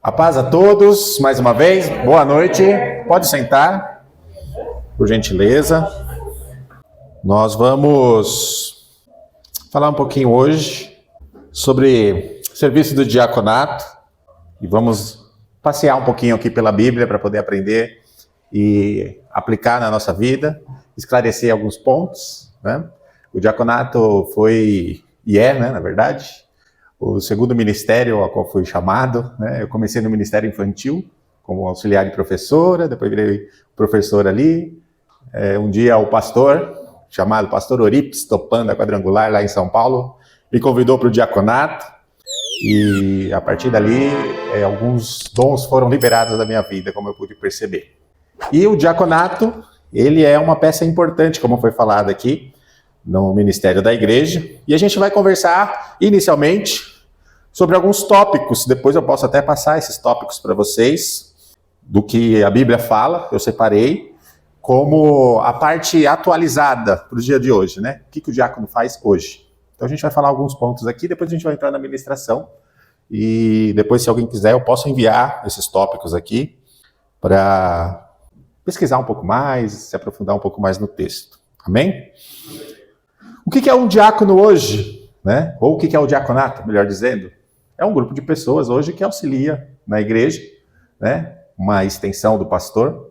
A paz a todos, mais uma vez, boa noite. Pode sentar, por gentileza. Nós vamos falar um pouquinho hoje sobre serviço do diaconato e vamos passear um pouquinho aqui pela Bíblia para poder aprender e aplicar na nossa vida, esclarecer alguns pontos, né? O diaconato foi e é, né, na verdade, o segundo ministério ao qual fui chamado, né? Eu comecei no ministério infantil, como auxiliar de professora, depois virei professor ali. Um dia o pastor, chamado pastor Orips Topan, da Quadrangular, lá em São Paulo, me convidou para o diaconato, e a partir dali, alguns dons foram liberados da minha vida, como eu pude perceber. E o diaconato, ele é uma peça importante, como foi falado aqui, no ministério da igreja, e a gente vai conversar inicialmente sobre alguns tópicos. Depois eu posso até passar esses tópicos para vocês, do que a Bíblia fala, eu separei, como a parte atualizada para o dia de hoje, né? O que o diácono faz hoje. Então a gente vai falar alguns pontos aqui, depois a gente vai entrar na ministração, e depois, se alguém quiser, eu posso enviar esses tópicos aqui para pesquisar um pouco mais, se aprofundar um pouco mais no texto. Amém? O que é um diácono hoje, né? Ou o que é o diaconato, melhor dizendo? É um grupo de pessoas hoje que auxilia na igreja, né? Uma extensão do pastor,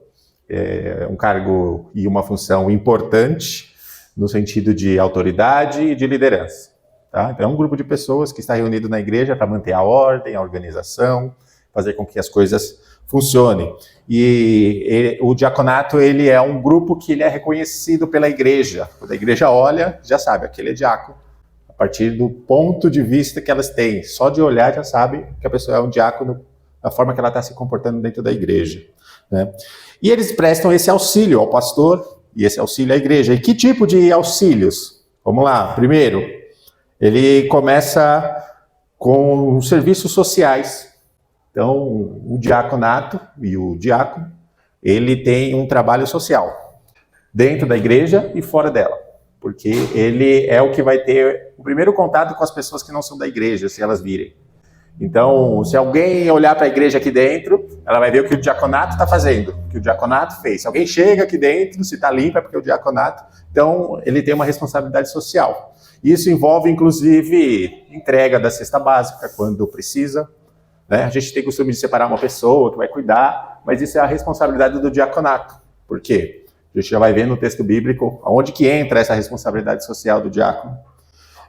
um cargo e uma função importante no sentido de autoridade e de liderança. Tá? Então é um grupo de pessoas que está reunido na igreja para manter a ordem, a organização, fazer com que as coisas funcionem. E o diaconato, ele é um grupo que ele é reconhecido pela igreja. Quando a igreja olha, já sabe, aquele é diácono. A partir do ponto de vista que elas têm, só de olhar já sabe que a pessoa é um diácono, da forma que ela está se comportando dentro da igreja, né? E eles prestam esse auxílio ao pastor e esse auxílio à igreja. E que tipo de auxílios? Vamos lá. Primeiro, ele começa com serviços sociais. Então, o diaconato e o diácono, ele tem um trabalho social dentro da igreja e fora dela, porque ele é o que vai ter o primeiro contato com as pessoas que não são da igreja, se elas virem. Então, se alguém olhar para a igreja aqui dentro, ela vai ver o que o diaconato está fazendo, o que o diaconato fez. Se alguém chega aqui dentro, se está limpo é porque o diaconato... Então, ele tem uma responsabilidade social. Isso envolve, inclusive, entrega da cesta básica, quando precisa, né? A gente tem costume de separar uma pessoa que vai cuidar, mas isso é a responsabilidade do diaconato. Por quê? A gente já vai ver no texto bíblico onde que entra essa responsabilidade social do diácono.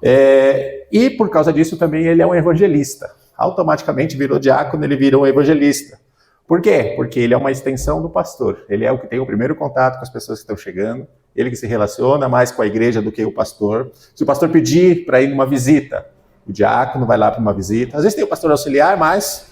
E por causa disso também ele é um evangelista. Automaticamente virou diácono, ele virou um evangelista. Por quê? Porque ele é uma extensão do pastor. Ele é o que tem o primeiro contato com as pessoas que estão chegando, ele que se relaciona mais com a igreja do que o pastor. Se o pastor pedir para ir numa visita, o diácono vai lá para uma visita. Às vezes tem o pastor auxiliar, mas,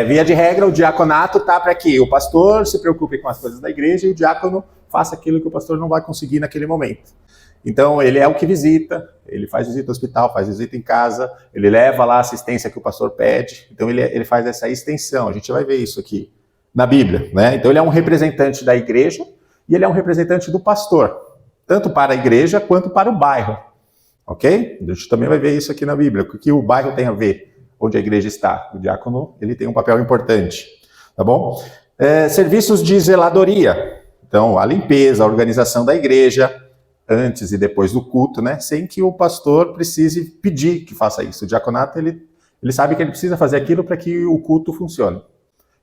via de regra, o diaconato está para que o pastor se preocupe com as coisas da igreja e o diácono faça aquilo que o pastor não vai conseguir naquele momento. Então, ele é o que visita, ele faz visita no hospital, faz visita em casa, ele leva lá a assistência que o pastor pede. Então, ele faz essa extensão. A gente vai ver isso aqui na Bíblia, né? Então, ele é um representante da igreja e ele é um representante do pastor, tanto para a igreja quanto para o bairro. Ok? A gente também vai ver isso aqui na Bíblia. O que o bairro tem a ver, onde a igreja está. O diácono, ele tem um papel importante. Tá bom? Serviços de zeladoria. Então, a limpeza, a organização da igreja, antes e depois do culto, né? Sem que o pastor precise pedir que faça isso. O diaconato, ele sabe que ele precisa fazer aquilo para que o culto funcione.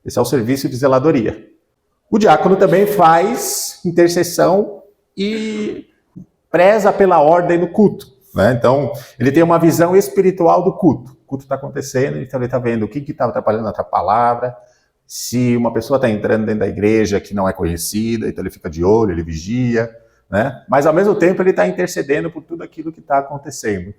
Esse é o serviço de zeladoria. O diácono também faz intercessão e preza pela ordem no culto, né? Então, ele tem uma visão espiritual do culto. O culto está acontecendo, então ele está vendo o que está atrapalhando a palavra, se uma pessoa está entrando dentro da igreja que não é conhecida, então ele fica de olho, ele vigia, né? Mas ao mesmo tempo ele está intercedendo por tudo aquilo que está acontecendo. Ele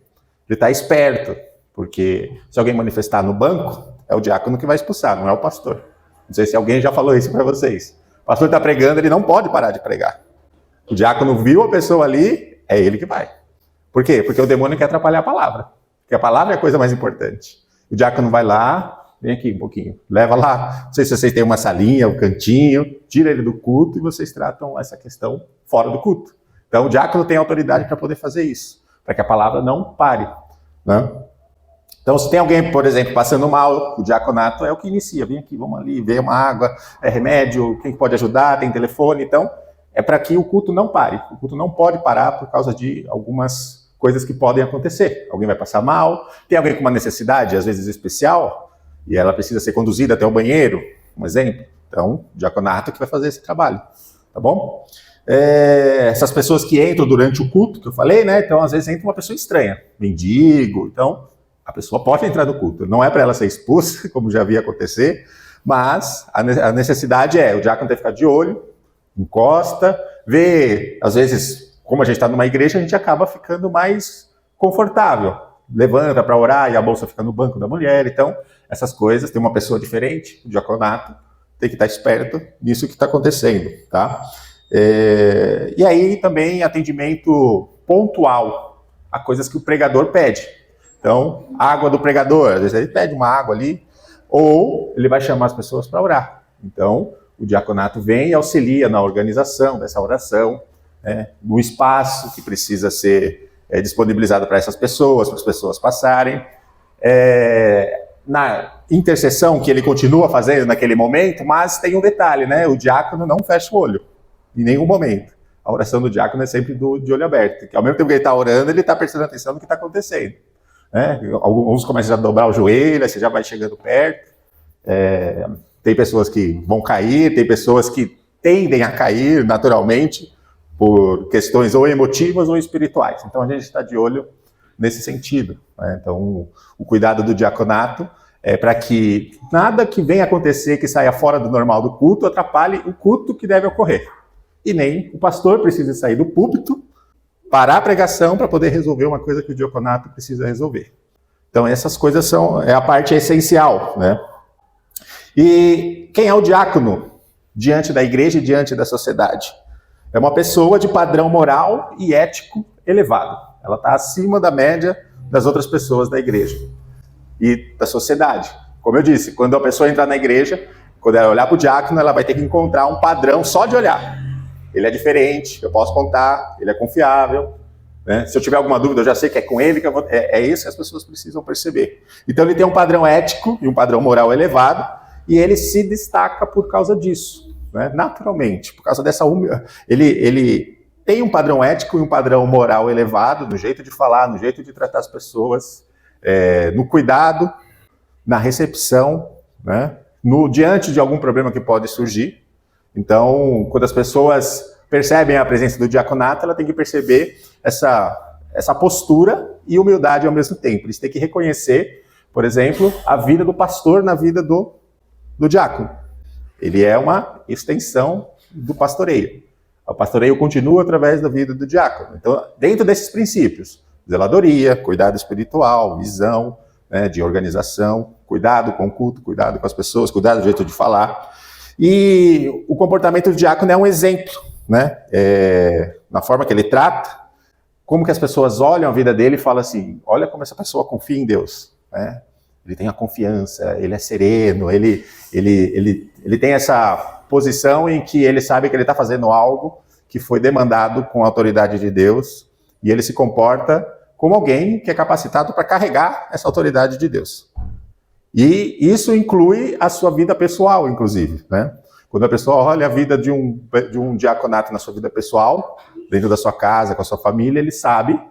está esperto, porque se alguém manifestar no banco, é o diácono que vai expulsar, não é o pastor. Não sei se alguém já falou isso para vocês. O pastor está pregando, ele não pode parar de pregar. O diácono viu a pessoa ali, é ele que vai. Por quê? Porque o demônio quer atrapalhar a palavra. Porque a palavra é a coisa mais importante. O diácono vai lá, vem aqui um pouquinho, leva lá, não sei se vocês têm uma salinha, um cantinho, tira ele do culto e vocês tratam essa questão fora do culto. Então o diácono tem autoridade para poder fazer isso, para que a palavra não pare, né? Então, se tem alguém, por exemplo, passando mal, o diaconato é o que inicia. Vem aqui, vamos ali, vê uma água, é remédio, quem pode ajudar, tem telefone. Então, é para que o culto não pare. O culto não pode parar por causa de algumas coisas que podem acontecer. Alguém vai passar mal, tem alguém com uma necessidade, às vezes especial, e ela precisa ser conduzida até o banheiro, um exemplo. Então, o diaconato que vai fazer esse trabalho, tá bom? Essas pessoas que entram durante o culto, que eu falei, né? Então, às vezes entra uma pessoa estranha, mendigo, então a pessoa pode entrar no culto. Não é para ela ser expulsa, como já havia acontecer, mas a necessidade o diácono tem que ficar de olho, encosta, vê, às vezes, como a gente está numa igreja, a gente acaba ficando mais confortável. Levanta para orar e a bolsa fica no banco da mulher. Então, essas coisas, tem uma pessoa diferente, o diaconato tem que estar esperto nisso que está acontecendo, tá? E aí também atendimento pontual a coisas que o pregador pede. Então, água do pregador, às vezes ele pede uma água ali, ou ele vai chamar as pessoas para orar. Então, o diaconato vem e auxilia na organização dessa oração, né, no espaço que precisa ser disponibilizado para essas pessoas, para as pessoas passarem. Na intercessão que ele continua fazendo naquele momento, mas tem um detalhe, né? O diácono não fecha o olho, em nenhum momento. A oração do diácono é sempre de olho aberto, que ao mesmo tempo que ele está orando, ele está prestando atenção no que está acontecendo. Alguns começam a dobrar o joelho, aí você já vai chegando perto. Tem pessoas que vão cair, tem pessoas que tendem a cair naturalmente por questões ou emotivas ou espirituais. Então a gente está de olho nesse sentido, né? Então o cuidado do diaconato é para que nada que venha acontecer que saia fora do normal do culto atrapalhe o culto que deve ocorrer. E nem o pastor precisa sair do púlpito, parar a pregação para poder resolver uma coisa que o diaconato precisa resolver. Então essas coisas é a parte essencial, né? E quem é o diácono diante da igreja e diante da sociedade? É uma pessoa de padrão moral e ético elevado. Ela está acima da média das outras pessoas da igreja e da sociedade. Como eu disse, quando a pessoa entrar na igreja, quando ela olhar para o diácono, ela vai ter que encontrar um padrão só de olhar. Ele é diferente, eu posso contar, ele é confiável, né? Se eu tiver alguma dúvida, eu já sei que é com ele que eu vou... É isso que as pessoas precisam perceber. Então ele tem um padrão ético e um padrão moral elevado, e ele se destaca por causa disso, né? Naturalmente, por causa dessa ele tem um padrão ético e um padrão moral elevado, no jeito de falar, no jeito de tratar as pessoas, no cuidado, na recepção, né? Diante de algum problema que pode surgir. Então, quando as pessoas percebem a presença do diaconato, ela tem que perceber essa postura e humildade ao mesmo tempo. Eles têm que reconhecer, por exemplo, a vida do pastor na vida do diácono. Ele é uma extensão do pastoreio. O pastoreio continua através da vida do diácono. Então, dentro desses princípios, zeladoria, cuidado espiritual, visão, né, de organização, cuidado com o culto, cuidado com as pessoas, cuidado do jeito de falar. E o comportamento do diácono é um exemplo, né? Na forma que ele trata, como que as pessoas olham a vida dele e falam assim, olha como essa pessoa confia em Deus, né? Ele tem a confiança, ele é sereno, ele tem essa posição em que ele sabe que ele está fazendo algo que foi demandado com a autoridade de Deus, e ele se comporta como alguém que é capacitado para carregar essa autoridade de Deus. E isso inclui a sua vida pessoal, inclusive, né? Quando a pessoa olha a vida de um diaconato na sua vida pessoal, dentro da sua casa, com a sua família, ele sabe,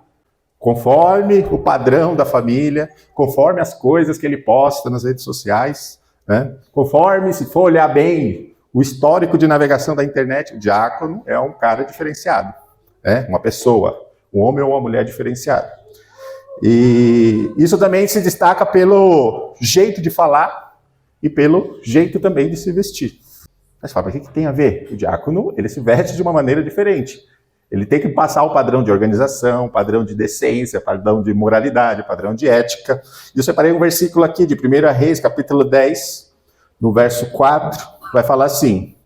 conforme o padrão da família, conforme as coisas que ele posta nas redes sociais, né? Conforme, se for olhar bem, o histórico de navegação da internet, o diácono é um cara diferenciado, né? Uma pessoa, um homem ou uma mulher diferenciado. E isso também se destaca pelo jeito de falar e pelo jeito também de se vestir. Mas fala, o que tem a ver? O diácono, ele se veste de uma maneira diferente. Ele tem que passar o padrão de organização, padrão de decência, padrão de moralidade, padrão de ética. E eu separei um versículo aqui de 1 Reis, capítulo 10, no verso 4, vai falar assim,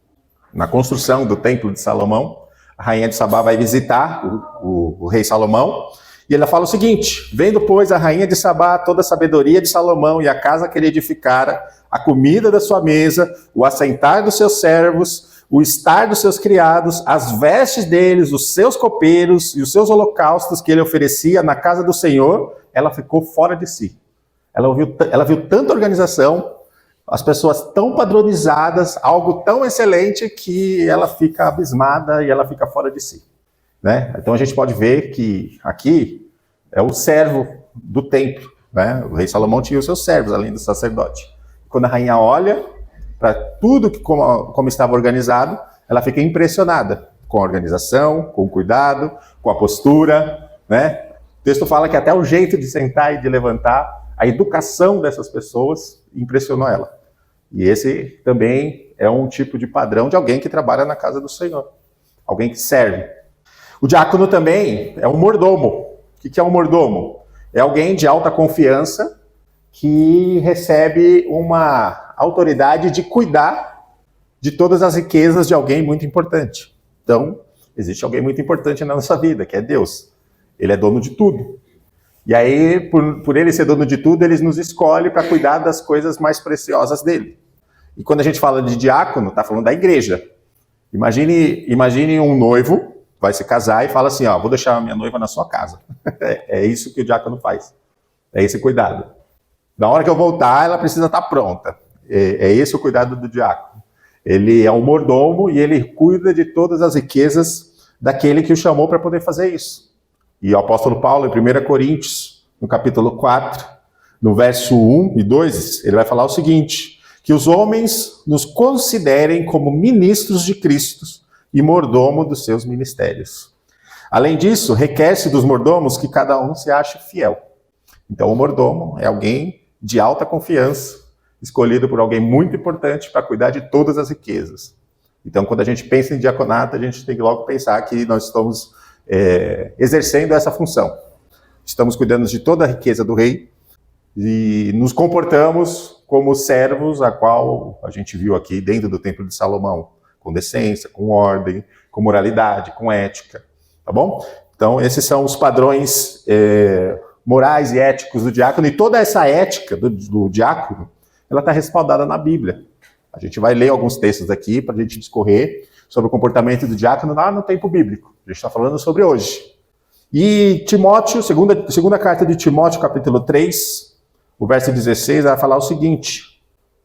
na construção do templo de Salomão, a rainha de Sabá vai visitar o rei Salomão, e ela fala o seguinte, vendo, pois, a rainha de Sabá toda a sabedoria de Salomão e a casa que ele edificara, a comida da sua mesa, o assentar dos seus servos, o estar dos seus criados, as vestes deles, os seus copeiros e os seus holocaustos que ele oferecia na casa do Senhor, ela ficou fora de si. Ela viu tanta organização, as pessoas tão padronizadas, algo tão excelente que ela fica abismada e ela fica fora de si, né? Então a gente pode ver que aqui é o servo do templo, né? O rei Salomão tinha os seus servos, além do sacerdote. Quando a rainha olha para tudo como estava organizado, ela fica impressionada com a organização, com o cuidado, com a postura, né? O texto fala que até o jeito de sentar e de levantar, a educação dessas pessoas impressionou ela. E esse também é um tipo de padrão de alguém que trabalha na casa do Senhor, alguém que serve. O diácono também é um mordomo. O que é um mordomo? É alguém de alta confiança que recebe uma autoridade de cuidar de todas as riquezas de alguém muito importante. Então, existe alguém muito importante na nossa vida, que é Deus. Ele é dono de tudo. E aí, por ele ser dono de tudo, ele nos escolhe para cuidar das coisas mais preciosas dele. E quando a gente fala de diácono, está falando da igreja. Imagine um noivo, vai se casar e fala assim, ó, vou deixar a minha noiva na sua casa. É isso que o diácono faz. É esse cuidado. Na hora que eu voltar, ela precisa estar pronta. É esse o cuidado do diácono. Ele é um mordomo e ele cuida de todas as riquezas daquele que o chamou para poder fazer isso. E o apóstolo Paulo, em 1 Coríntios, no capítulo 4, no verso 1 e 2, ele vai falar o seguinte, que os homens nos considerem como ministros de Cristo e mordomo dos seus ministérios. Além disso, requer-se dos mordomos que cada um se ache fiel. Então, o mordomo é alguém de alta confiança, escolhido por alguém muito importante para cuidar de todas as riquezas. Então, quando a gente pensa em diaconato, a gente tem que logo pensar que nós estamos exercendo essa função. Estamos cuidando de toda a riqueza do rei e nos comportamos como servos, a qual a gente viu aqui dentro do Templo de Salomão, com decência, com ordem, com moralidade, com ética, tá bom? Então, esses são os padrões morais e éticos do diácono, e toda essa ética do diácono, ela está respaldada na Bíblia. A gente vai ler alguns textos aqui para a gente discorrer sobre o comportamento do diácono lá no tempo bíblico. A gente está falando sobre hoje. E Timóteo, segunda carta de Timóteo, capítulo 3, o verso 16, vai falar o seguinte,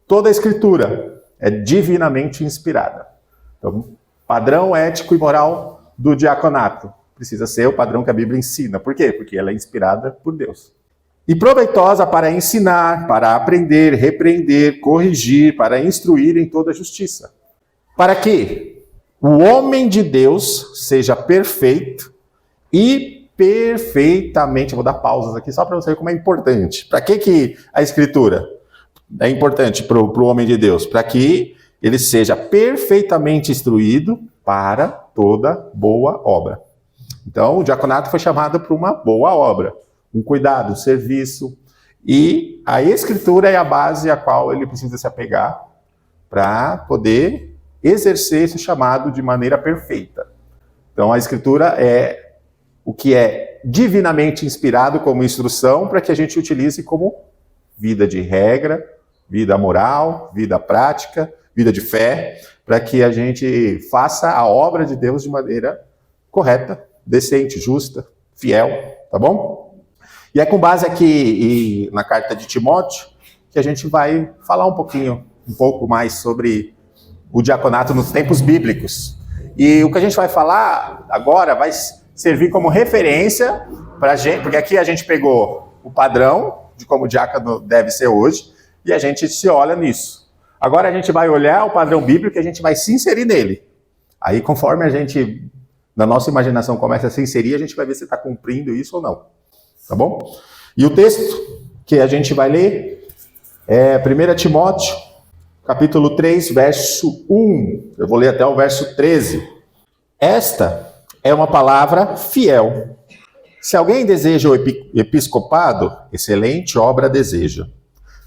toda a escritura é divinamente inspirada. Então, padrão ético e moral do diaconato precisa ser o padrão que a Bíblia ensina. Por quê? Porque ela é inspirada por Deus. E proveitosa para ensinar, para aprender, repreender, corrigir, para instruir em toda a justiça. Para que o homem de Deus seja perfeito e perfeitamente... Vou dar pausas aqui só para você ver como é importante. Para que a Escritura é importante para o homem de Deus? Para que ele seja perfeitamente instruído para toda boa obra. Então, o diaconato foi chamado para uma boa obra. Um cuidado, um serviço. E a Escritura é a base a qual ele precisa se apegar para poder exercer esse chamado de maneira perfeita. Então, a Escritura é o que é divinamente inspirado como instrução para que a gente utilize como vida de regra, vida moral, vida prática, vida de fé, para que a gente faça a obra de Deus de maneira correta, decente, justa, fiel, tá bom? E é com base aqui na carta de Timóteo que a gente vai falar um pouco mais sobre o diaconato nos tempos bíblicos. E o que a gente vai falar agora vai servir como referência para a gente, porque aqui a gente pegou o padrão de como o diácono deve ser hoje e a gente se olha nisso. Agora a gente vai olhar o padrão bíblico e a gente vai se inserir nele. Aí conforme a gente, na nossa imaginação, começa a se inserir, a gente vai ver se está cumprindo isso ou não. Tá bom? E o texto que a gente vai ler é 1 Timóteo, capítulo 3, verso 1. Eu vou ler até o verso 13. Esta é uma palavra fiel. Se alguém deseja o episcopado, excelente obra deseja.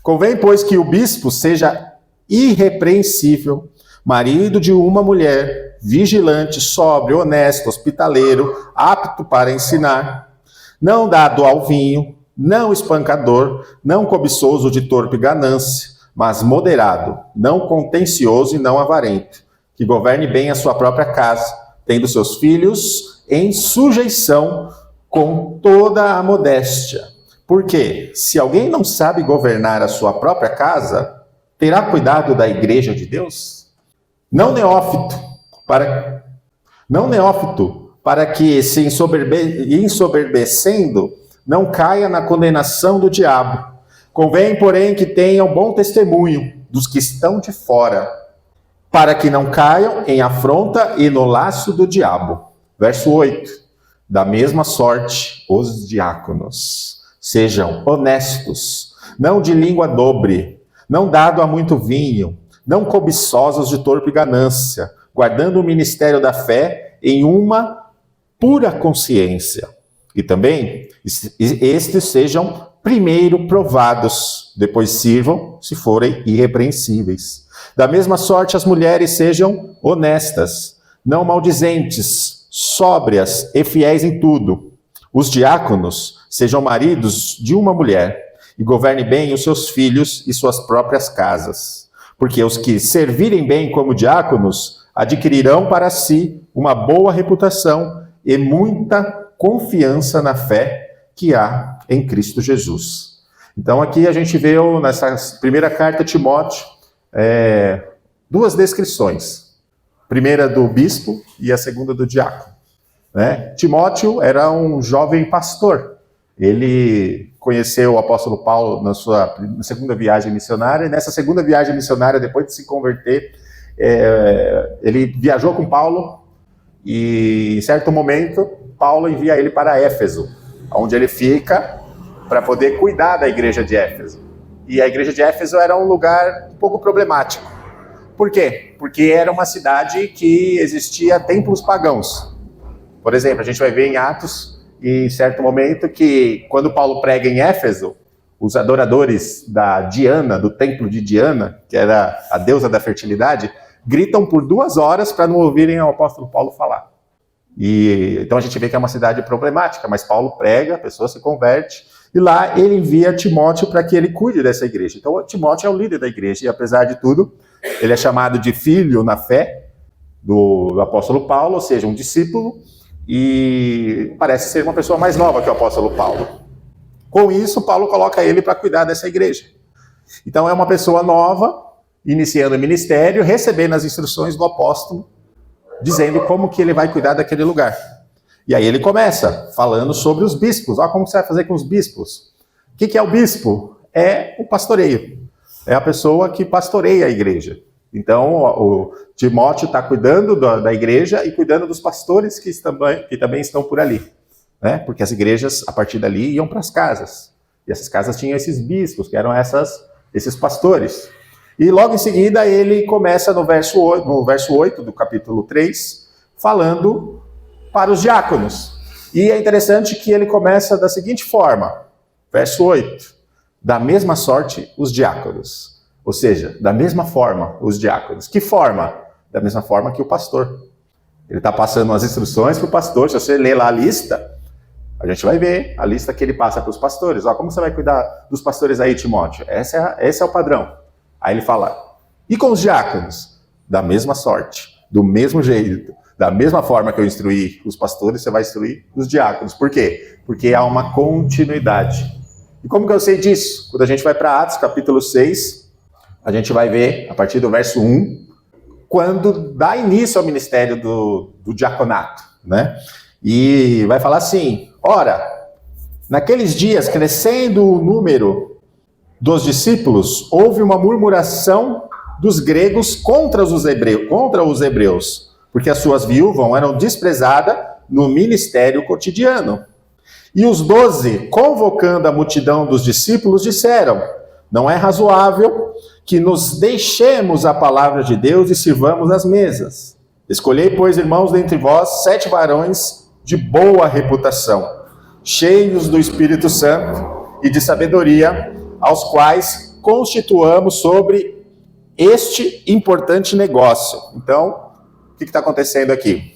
Convém, pois, que o bispo seja irrepreensível, marido de uma mulher, vigilante, sóbrio, honesto, hospitaleiro, apto para ensinar, não dado ao vinho, não espancador, não cobiçoso de torpe ganância, mas moderado, não contencioso e não avarento, que governe bem a sua própria casa, tendo seus filhos em sujeição com toda a modéstia. Porque se alguém não sabe governar a sua própria casa, terá cuidado da igreja de Deus? Não neófito, para que, se ensoberbecendo, não caia na condenação do diabo. Convém, porém, que tenham bom testemunho dos que estão de fora, para que não caiam em afronta e no laço do diabo. Verso 8. Da mesma sorte, os diáconos sejam honestos, não de língua dobre, não dado a muito vinho, não cobiçosos de torpe ganância, guardando o ministério da fé em uma pura consciência. E também, estes sejam primeiro provados, depois sirvam, se forem irrepreensíveis. Da mesma sorte, as mulheres sejam honestas, não maldizentes, sóbrias e fiéis em tudo. Os diáconos sejam maridos de uma mulher, e governem bem os seus filhos e suas próprias casas. Porque os que servirem bem como diáconos adquirirão para si uma boa reputação e muita confiança na fé que há em Cristo Jesus. Então aqui a gente vê nessa primeira carta a Timóteo duas descrições. A primeira do bispo e a segunda do diácono. Né? Timóteo era um jovem pastor. Ele conheceu o apóstolo Paulo na sua segunda viagem missionária. E nessa segunda viagem missionária, depois de se converter, ele viajou com Paulo e, em certo momento, Paulo envia ele para Éfeso, onde ele fica para poder cuidar da igreja de Éfeso. E a igreja de Éfeso era um lugar um pouco problemático. Por quê? Porque era uma cidade que existia templos pagãos. Por exemplo, a gente vai ver em Atos, em certo momento, que quando Paulo prega em Éfeso, os adoradores da Diana, do templo de Diana, que era a deusa da fertilidade, gritam por 2 horas para não ouvirem o apóstolo Paulo falar. Então a gente vê que é uma cidade problemática, mas Paulo prega, a pessoa se converte, e lá ele envia Timóteo para que ele cuide dessa igreja. Então Timóteo é o líder da igreja, e apesar de tudo, ele é chamado de filho na fé do apóstolo Paulo, ou seja, um discípulo, e parece ser uma pessoa mais nova que o apóstolo Paulo. Com isso, Paulo coloca ele para cuidar dessa igreja. Então é uma pessoa nova, iniciando o ministério, recebendo as instruções do apóstolo, dizendo como que ele vai cuidar daquele lugar. E aí ele começa falando sobre os bispos. Olha como você vai fazer com os bispos. O que é o bispo? É o pastoreio. É a pessoa que pastoreia a igreja. Então, o Timóteo está cuidando da igreja e cuidando dos pastores que também estão por ali. Né? Porque as igrejas, a partir dali, iam para as casas. E essas casas tinham esses bispos, que eram esses pastores. E logo em seguida, ele começa no verso 8 do capítulo 3, falando para os diáconos. E é interessante que ele começa da seguinte forma, verso 8, da mesma sorte os diáconos. Ou seja, da mesma forma, os diáconos. Que forma? Da mesma forma que o pastor. Ele está passando as instruções para o pastor. Se você ler lá a lista, a gente vai ver a lista que ele passa para os pastores. Ó, como você vai cuidar dos pastores aí, Timóteo? Esse é o padrão. Aí ele fala, e com os diáconos? Da mesma sorte, do mesmo jeito, da mesma forma que eu instruí os pastores, você vai instruir os diáconos. Por quê? Porque há uma continuidade. E como que eu sei disso? Quando a gente vai para Atos, capítulo 6... a gente vai ver, a partir do verso 1, quando dá início ao ministério do diaconato, né? E vai falar assim, ora, naqueles dias, crescendo o número dos discípulos, houve uma murmuração dos gregos contra os hebreus, porque as suas viúvas eram desprezadas no ministério cotidiano. E os 12, convocando a multidão dos discípulos, disseram, não é razoável que nos deixemos a palavra de Deus e sirvamos as mesas. Escolhei, pois, irmãos, dentre vós, 7 varões de boa reputação, cheios do Espírito Santo e de sabedoria, aos quais constituamos sobre este importante negócio. Então, o que está acontecendo aqui?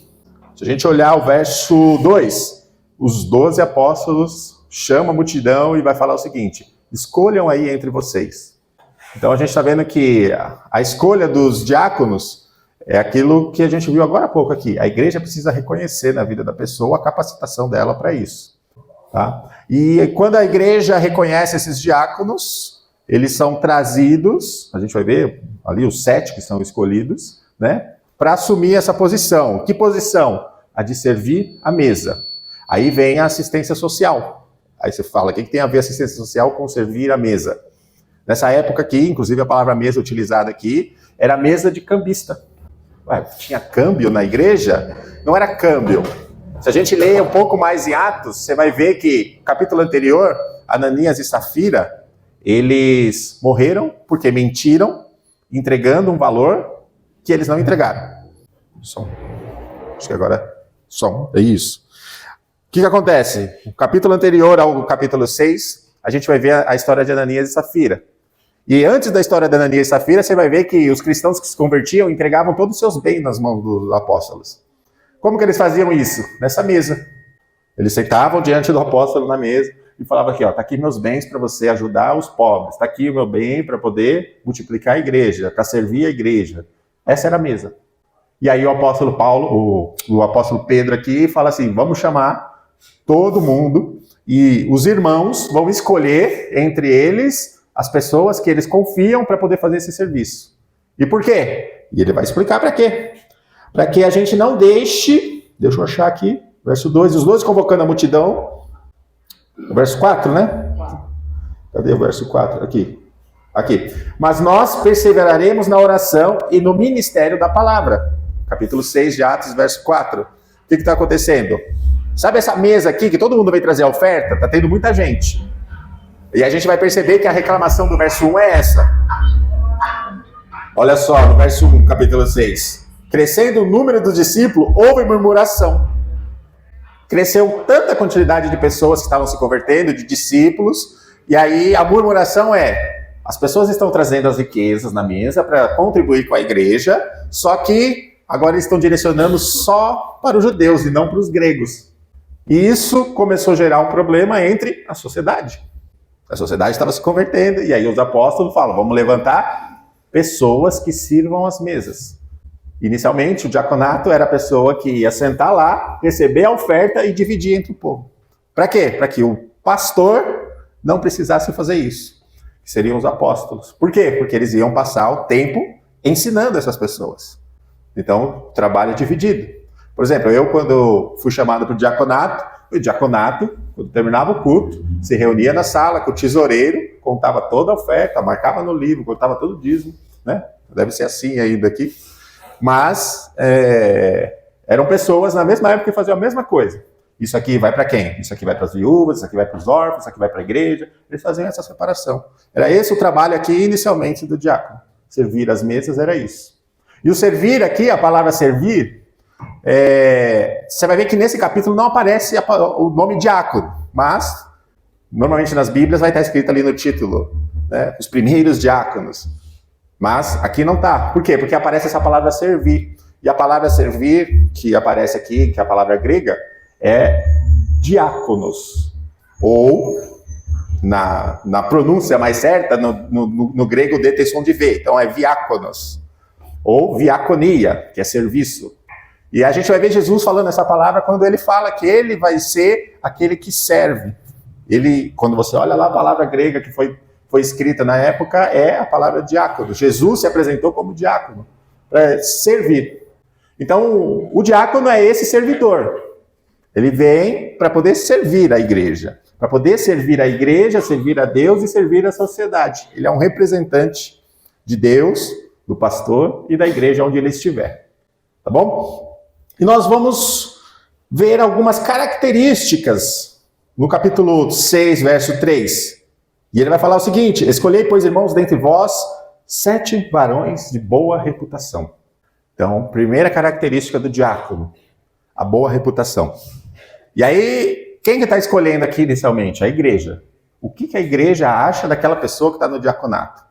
Se a gente olhar o verso 2, os 12 apóstolos chamam a multidão e vai falar o seguinte, escolham aí entre vocês. Então a gente está vendo que a escolha dos diáconos é aquilo que a gente viu agora há pouco aqui. A igreja precisa reconhecer na vida da pessoa a capacitação dela para isso. Tá? E quando a igreja reconhece esses diáconos, eles são trazidos, a gente vai ver ali os 7 que são escolhidos, né, para assumir essa posição. Que posição? A de servir a mesa. Aí vem a assistência social. Aí você fala, o que tem a ver assistência social com servir a mesa? Nessa época aqui, inclusive a palavra mesa utilizada aqui, era mesa de cambista. Ué, tinha câmbio na igreja? Não era câmbio. Se a gente ler um pouco mais em Atos, você vai ver que no capítulo anterior, Ananias e Safira, eles morreram porque mentiram, entregando um valor que eles não entregaram. Som. Acho que agora som. É isso. O que acontece? No capítulo anterior ao capítulo 6, a gente vai ver a história de Ananias e Safira. E antes da história de Ananias e Safira, você vai ver que os cristãos que se convertiam entregavam todos os seus bens nas mãos dos apóstolos. Como que eles faziam isso? Nessa mesa. Eles sentavam diante do apóstolo na mesa e falavam aqui, ó, tá aqui meus bens para você ajudar os pobres, tá aqui o meu bem para poder multiplicar a igreja, para servir a igreja. Essa era a mesa. E aí o apóstolo Paulo, o apóstolo Pedro aqui fala assim, vamos chamar todo mundo e os irmãos vão escolher entre eles as pessoas que eles confiam para poder fazer esse serviço. E por quê? E ele vai explicar para quê. Para que a gente não deixe, deixa eu achar aqui, verso 2, os 2 convocando a multidão, verso 4, né? Cadê o verso 4? Aqui. Mas nós perseveraremos na oração e no ministério da palavra. Capítulo 6 de Atos, verso 4. O que está acontecendo? Sabe essa mesa aqui, que todo mundo vai trazer a oferta? Está tendo muita gente. E a gente vai perceber que a reclamação do verso 1 é essa. Olha só, no verso 1, capítulo 6. Crescendo o número dos discípulos, houve murmuração. Cresceu tanta quantidade de pessoas que estavam se convertendo, de discípulos, e aí a murmuração é, as pessoas estão trazendo as riquezas na mesa para contribuir com a igreja, só que agora eles estão direcionando só para os judeus e não para os gregos. E isso começou a gerar um problema entre a sociedade. A sociedade estava se convertendo, e aí os apóstolos falam, vamos levantar pessoas que sirvam as mesas. Inicialmente, o diaconato era a pessoa que ia sentar lá, receber a oferta e dividir entre o povo. Para quê? Para que o pastor não precisasse fazer isso. Que seriam os apóstolos. Por quê? Porque eles iam passar o tempo ensinando essas pessoas. Então, o trabalho é dividido. Por exemplo, eu quando fui chamado para o diaconato, quando terminava o culto, se reunia na sala com o tesoureiro, contava toda a oferta, marcava no livro, contava todo o dízimo, né? Deve ser assim ainda aqui. Mas eram pessoas na mesma época que faziam a mesma coisa. Isso aqui vai para quem? Isso aqui vai para as viúvas, isso aqui vai para os órfãos, isso aqui vai para a igreja. Eles faziam essa separação. Era esse o trabalho aqui inicialmente do diácono. Servir as mesas era isso. E o servir aqui, a palavra servir, você vai ver que nesse capítulo não aparece o nome diácono, mas normalmente nas Bíblias vai estar escrito ali no título, né, os primeiros diáconos. Mas aqui não está. Por quê? Porque aparece essa palavra servir. E a palavra servir, que aparece aqui, que é a palavra grega, é diáconos. Ou, na pronúncia mais certa, no grego D tem som de V. Então é diáconos. Ou diaconia, que é serviço. E a gente vai ver Jesus falando essa palavra quando ele fala que ele vai ser aquele que serve. Quando você olha lá a palavra grega que foi escrita na época, é a palavra diácono. Jesus se apresentou como diácono, para servir. Então, o diácono é esse servidor. Ele vem para poder servir a igreja. Para poder servir a igreja, servir a Deus e servir a sociedade. Ele é um representante de Deus, do pastor e da igreja onde ele estiver. Tá bom? E nós vamos ver algumas características no capítulo 6, verso 3. E ele vai falar o seguinte: escolhei, pois, irmãos, dentre vós 7 varões de boa reputação. Então, primeira característica do diácono, a boa reputação. E aí, quem que está escolhendo aqui inicialmente? A igreja. O que a igreja acha daquela pessoa que está no diaconato?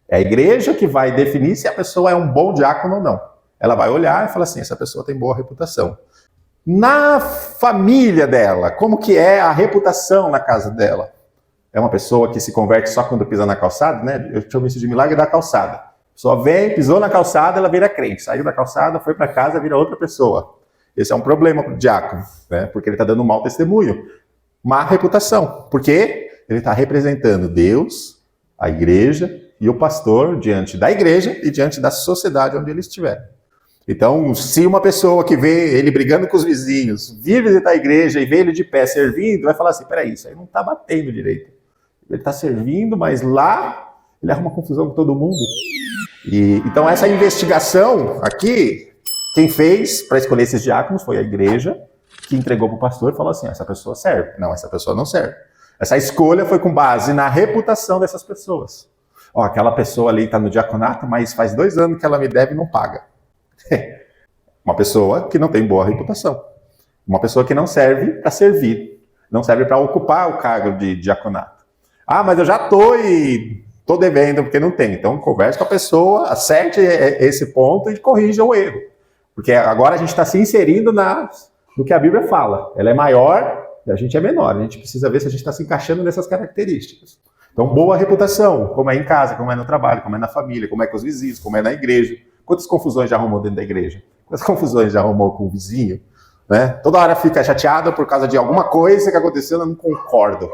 É a igreja que vai definir se a pessoa é um bom diácono ou não. Ela vai olhar e falar assim, essa pessoa tem boa reputação. Na família dela, como que é a reputação na casa dela? É uma pessoa que se converte só quando pisa na calçada, né? Eu chamo isso de milagre da calçada. A pessoa vem, pisou na calçada, ela vira crente. Saiu da calçada, foi para casa, vira outra pessoa. Esse é um problema para o diácono, né? Porque ele está dando um mau testemunho. má reputação, porque ele está representando Deus, a igreja e o pastor diante da igreja e diante da sociedade onde ele estiver. Então, se uma pessoa que vê ele brigando com os vizinhos, vir visitar a igreja e vê ele de pé servindo, vai falar assim, peraí, isso aí não está batendo direito. Ele está servindo, mas lá ele arruma confusão com todo mundo. Então, essa investigação aqui, quem fez para escolher esses diáconos foi a igreja, que entregou para o pastor e falou assim, essa pessoa serve. Não, essa pessoa não serve. Essa escolha foi com base na reputação dessas pessoas. Ó, aquela pessoa ali está no diaconato, mas faz 2 anos que ela me deve e não paga. Uma pessoa que não tem boa reputação. Uma pessoa que não serve para servir. Não serve para ocupar o cargo de diaconato. Ah, mas eu já estou devendo porque não tem. Então converse com a pessoa, acerte esse ponto e corrija o erro. Porque agora a gente está se inserindo no que a Bíblia fala. Ela é maior e a gente é menor. A gente precisa ver se a gente está se encaixando nessas características. Então, boa reputação, como é em casa, como é no trabalho, como é na família, como é com os vizinhos, como é na igreja. Quantas confusões já arrumou dentro da igreja? Quantas confusões já arrumou com o vizinho? Né? Toda hora fica chateado por causa de alguma coisa que aconteceu, eu não concordo.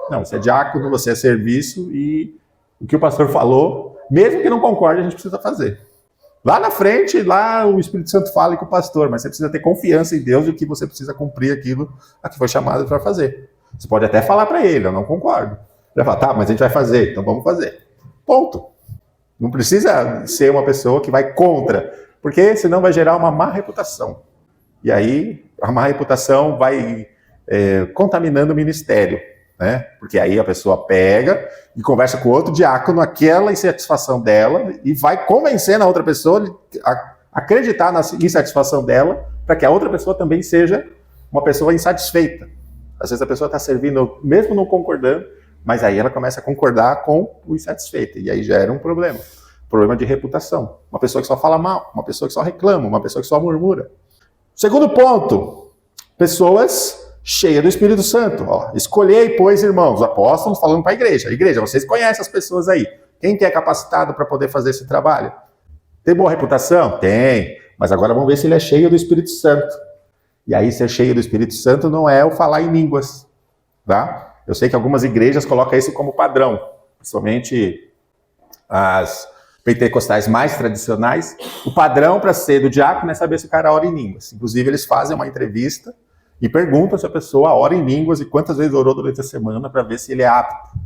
Não, você é diácono, você é serviço e o que o pastor falou, mesmo que não concorde, a gente precisa fazer. Lá na frente, lá o Espírito Santo fala com o pastor, mas você precisa ter confiança em Deus de que você precisa cumprir aquilo a que foi chamado para fazer. Você pode até falar para ele, eu não concordo. Ele vai falar, tá, mas a gente vai fazer, então vamos fazer. Ponto. Não precisa ser uma pessoa que vai contra, porque senão vai gerar uma má reputação. E aí, a má reputação vai contaminando o ministério, né? Porque aí a pessoa pega e conversa com outro diácono, aquela insatisfação dela, e vai convencendo a outra pessoa a acreditar na insatisfação dela, para que a outra pessoa também seja uma pessoa insatisfeita. Às vezes a pessoa está servindo, mesmo não concordando, mas aí ela começa a concordar com o insatisfeito, e aí gera um problema. Problema de reputação. Uma pessoa que só fala mal, uma pessoa que só reclama, uma pessoa que só murmura. Segundo ponto, pessoas cheias do Espírito Santo. Ó, escolhei, pois, irmãos, apóstolos, falando para a igreja. Igreja, vocês conhecem as pessoas aí. Quem que é capacitado para poder fazer esse trabalho? Tem boa reputação? Tem. Mas agora vamos ver se ele é cheio do Espírito Santo. E aí, ser cheio do Espírito Santo não é o falar em línguas, tá? Eu sei que algumas igrejas colocam isso como padrão, principalmente as pentecostais mais tradicionais. O padrão para ser do diácono é saber se o cara ora em línguas. Inclusive, eles fazem uma entrevista e perguntam se a pessoa ora em línguas e quantas vezes orou durante a semana para ver se ele é apto.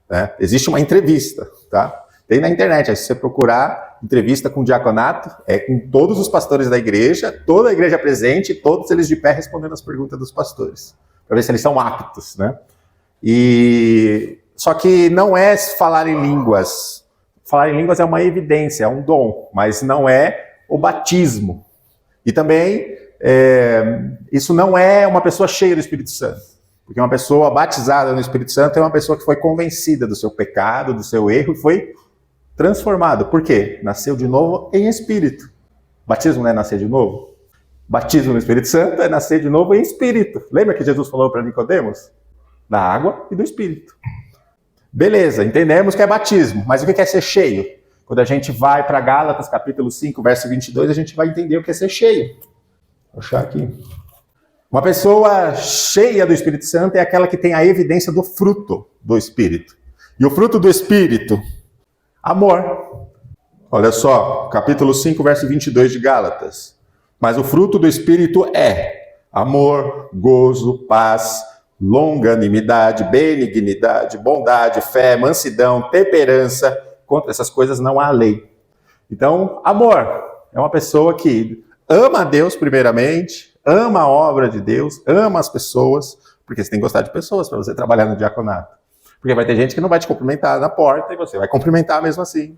Né? Existe uma entrevista, tá? Tem na internet, aí se você procurar entrevista com diaconato, é com todos os pastores da igreja, toda a igreja presente, todos eles de pé respondendo as perguntas dos pastores, para ver se eles são aptos, né? Só que não é falar em línguas. Falar em línguas é uma evidência, é um dom, mas não é o batismo. E também, isso não é uma pessoa cheia do Espírito Santo. Porque uma pessoa batizada no Espírito Santo é uma pessoa que foi convencida do seu pecado, do seu erro, e foi transformado. Por quê? Nasceu de novo em espírito. Batismo não é nascer de novo? Batismo no Espírito Santo é nascer de novo em espírito. Lembra que Jesus falou para Nicodemos? Da água e do Espírito. Beleza, entendemos que é batismo, mas o que é ser cheio? Quando a gente vai para Gálatas, capítulo 5, verso 22, a gente vai entender o que é ser cheio. Vou achar aqui. Uma pessoa cheia do Espírito Santo é aquela que tem a evidência do fruto do Espírito. E o fruto do Espírito, amor. Olha só, capítulo 5, verso 22 de Gálatas. Mas o fruto do Espírito é amor, gozo, paz, longanimidade, benignidade, bondade, fé, mansidão, temperança. Contra essas coisas não há lei. Então, amor é uma pessoa que ama a Deus primeiramente, ama a obra de Deus, ama as pessoas, porque você tem que gostar de pessoas para você trabalhar no diaconato. Porque vai ter gente que não vai te cumprimentar na porta e você vai cumprimentar mesmo assim.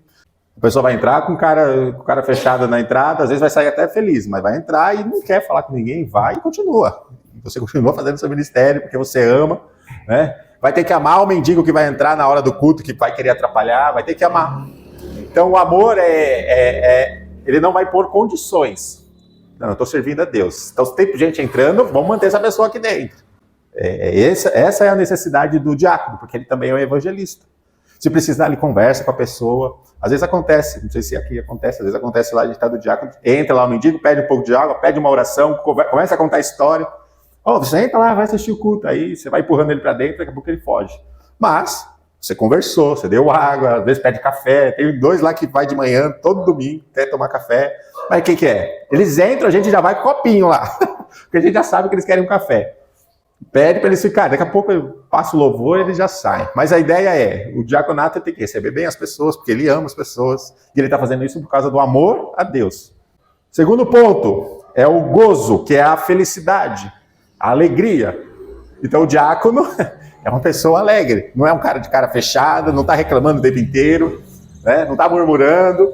A pessoa vai entrar com o cara fechado na entrada, às vezes vai sair até feliz, mas vai entrar e não quer falar com ninguém, vai e continua. Você continua fazendo seu ministério porque você ama, né? Vai ter que amar o mendigo que vai entrar na hora do culto, que vai querer atrapalhar, vai ter que amar. Então o amor ele não vai pôr condições. Não, eu estou servindo a Deus. Então se tem gente entrando, vamos manter essa pessoa aqui dentro. Essa é a necessidade do diácono, porque ele também é um evangelista. Se precisar, ele conversa com a pessoa. Às vezes acontece, não sei se aqui acontece, às vezes acontece lá, a gente está do diácono, entra lá o mendigo, pede um pouco de água, pede uma oração, começa a contar a história. Ó, você entra lá, vai assistir o culto. Aí você vai empurrando ele para dentro, daqui a pouco ele foge. Mas você conversou, você deu água, às vezes pede café. Tem 2 lá que vai de manhã, todo domingo, quer tomar café. Mas o que é? Eles entram, a gente já vai com copinho lá. Porque a gente já sabe que eles querem um café. Pede para eles ficarem. Daqui a pouco eu passo o louvor e eles já saem. Mas a ideia é, o diaconato tem que receber bem as pessoas, porque ele ama as pessoas. E ele está fazendo isso por causa do amor a Deus. Segundo ponto é o gozo, que é a felicidade, a alegria. Então o diácono é uma pessoa alegre, não é um cara de cara fechada, não está reclamando o tempo inteiro, né? Não está murmurando.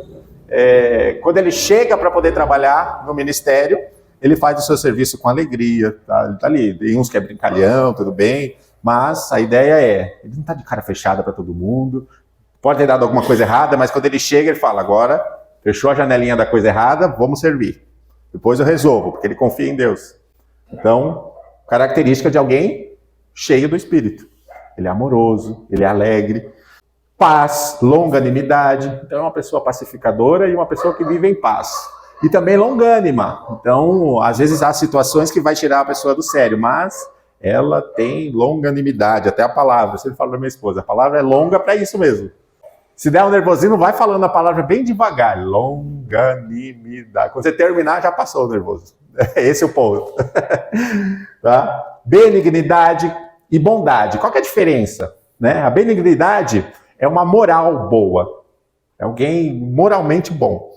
Quando ele chega para poder trabalhar no ministério, ele faz o seu serviço com alegria, tá? Ele está ali. Tem uns que é brincalhão, tudo bem, mas a ideia ele não está de cara fechada para todo mundo. Pode ter dado alguma coisa errada, mas quando ele chega, ele fala, agora fechou a janelinha da coisa errada, vamos servir. Depois eu resolvo, porque ele confia em Deus. Então, característica de alguém cheio do Espírito. Ele é amoroso, ele é alegre, paz, longanimidade. Então é uma pessoa pacificadora e uma pessoa que vive em paz. E também longânima. Então, às vezes há situações que vai tirar a pessoa do sério, mas ela tem longanimidade, até a palavra. Eu sempre falo para minha esposa, a palavra é longa para isso mesmo. Se der um nervosinho, vai falando a palavra bem devagar. Longanimidade. Quando você terminar, já passou o nervoso. Esse é o ponto. Tá? Benignidade e bondade. Qual que é a diferença? Né? A benignidade é uma moral boa. É alguém moralmente bom.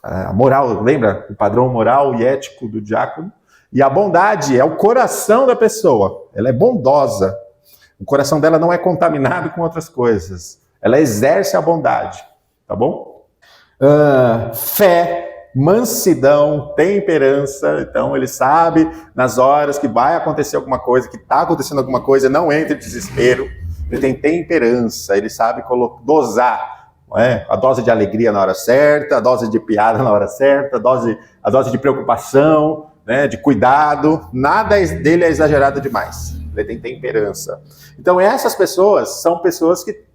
A moral, lembra? O padrão moral e ético do diácono. E a bondade é o coração da pessoa. Ela é bondosa. O coração dela não é contaminado com outras coisas. Ela exerce a bondade. Tá bom? Fé, mansidão, temperança. Então ele sabe nas horas que vai acontecer alguma coisa, que está acontecendo alguma coisa, não entra em desespero. Ele tem temperança, ele sabe dosar. A dose de alegria na hora certa, a dose de piada na hora certa, a dose de preocupação, né, de cuidado. Nada dele é exagerado demais. Ele tem temperança. Então essas pessoas são pessoas que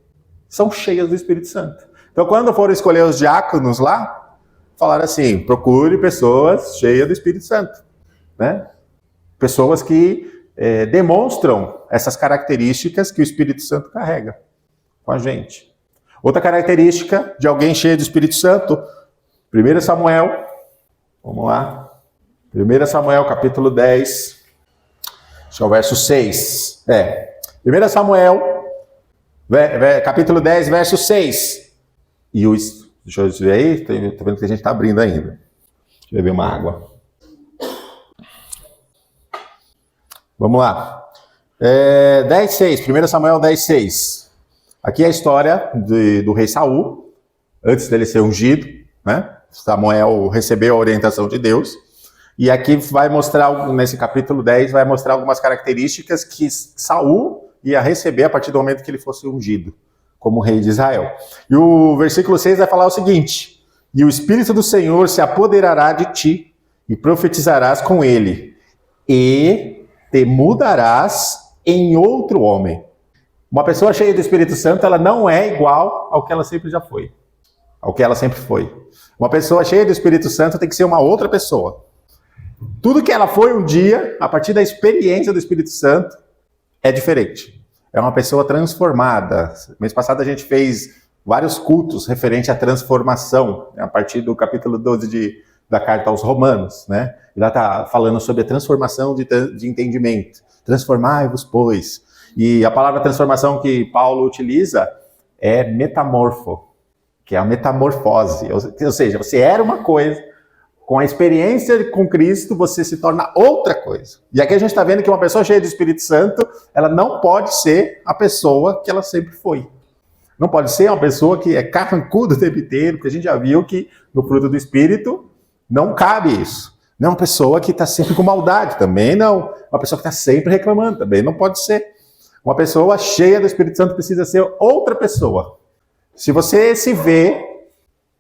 são cheias do Espírito Santo. Então quando foram escolher os diáconos lá, falaram assim, procure pessoas cheias do Espírito Santo. Né? Pessoas que demonstram essas características que o Espírito Santo carrega com a gente. Outra característica de alguém cheio do Espírito Santo, 1 Samuel, vamos lá, 1 Samuel capítulo 10, acho que é o verso 6, 1 Samuel, capítulo 10, verso 6, deixa eu ver aí, tô vendo que a gente está abrindo ainda, deixa eu beber uma água. Vamos lá, 10:6, 1 Samuel 10:6. Aqui é a história do rei Saul, antes dele ser ungido, né? Samuel recebeu a orientação de Deus, e aqui vai mostrar, nesse capítulo 10, vai mostrar algumas características que Saul ia receber a partir do momento que ele fosse ungido, como rei de Israel. E o versículo 6 vai falar o seguinte, e o Espírito do Senhor se apoderará de ti, e profetizarás com ele, e te mudarás em outro homem. Uma pessoa cheia do Espírito Santo, ela não é igual ao que ela sempre já foi. Ao que ela sempre foi. Uma pessoa cheia do Espírito Santo tem que ser uma outra pessoa. Tudo que ela foi um dia, a partir da experiência do Espírito Santo, é diferente. É uma pessoa transformada. Mês passado a gente fez vários cultos referentes à transformação, a partir do capítulo 12 da carta aos Romanos, né? E lá está falando sobre a transformação de entendimento. Transformai-vos, pois. E a palavra transformação que Paulo utiliza é metamorfo, que é a metamorfose. Ou seja, você era uma coisa, com a experiência com Cristo, você se torna outra coisa. E aqui a gente está vendo que uma pessoa cheia do Espírito Santo, ela não pode ser a pessoa que ela sempre foi. Não pode ser uma pessoa que é carrancuda o tempo inteiro, porque a gente já viu que no fruto do Espírito não cabe isso. Não é uma pessoa que está sempre com maldade, também não. Uma pessoa que está sempre reclamando, também não pode ser. Uma pessoa cheia do Espírito Santo precisa ser outra pessoa. Se você se vê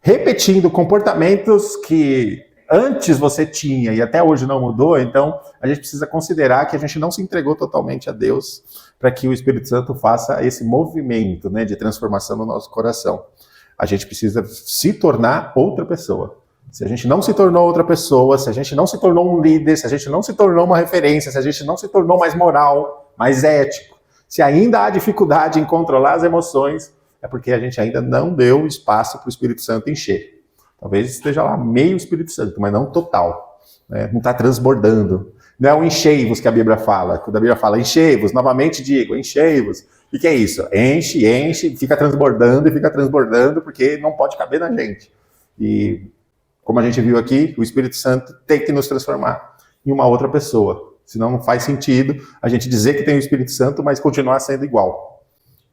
repetindo comportamentos que antes você tinha e até hoje não mudou, então a gente precisa considerar que a gente não se entregou totalmente a Deus para que o Espírito Santo faça esse movimento, né, de transformação no nosso coração. A gente precisa se tornar outra pessoa. Se a gente não se tornou outra pessoa, se a gente não se tornou um líder, se a gente não se tornou uma referência, se a gente não se tornou mais moral, mais ético, se ainda há dificuldade em controlar as emoções, é porque a gente ainda não deu espaço para o Espírito Santo encher. Talvez esteja lá meio Espírito Santo, mas não total. Né? Não está transbordando. Não é o enchei-vos que a Bíblia fala. Quando a Bíblia fala enchei-vos, novamente digo, enchei-vos. O que é isso? Enche, enche, fica transbordando, porque não pode caber na gente. E como a gente viu aqui, o Espírito Santo tem que nos transformar em uma outra pessoa. Senão não faz sentido a gente dizer que tem o Espírito Santo, mas continuar sendo igual.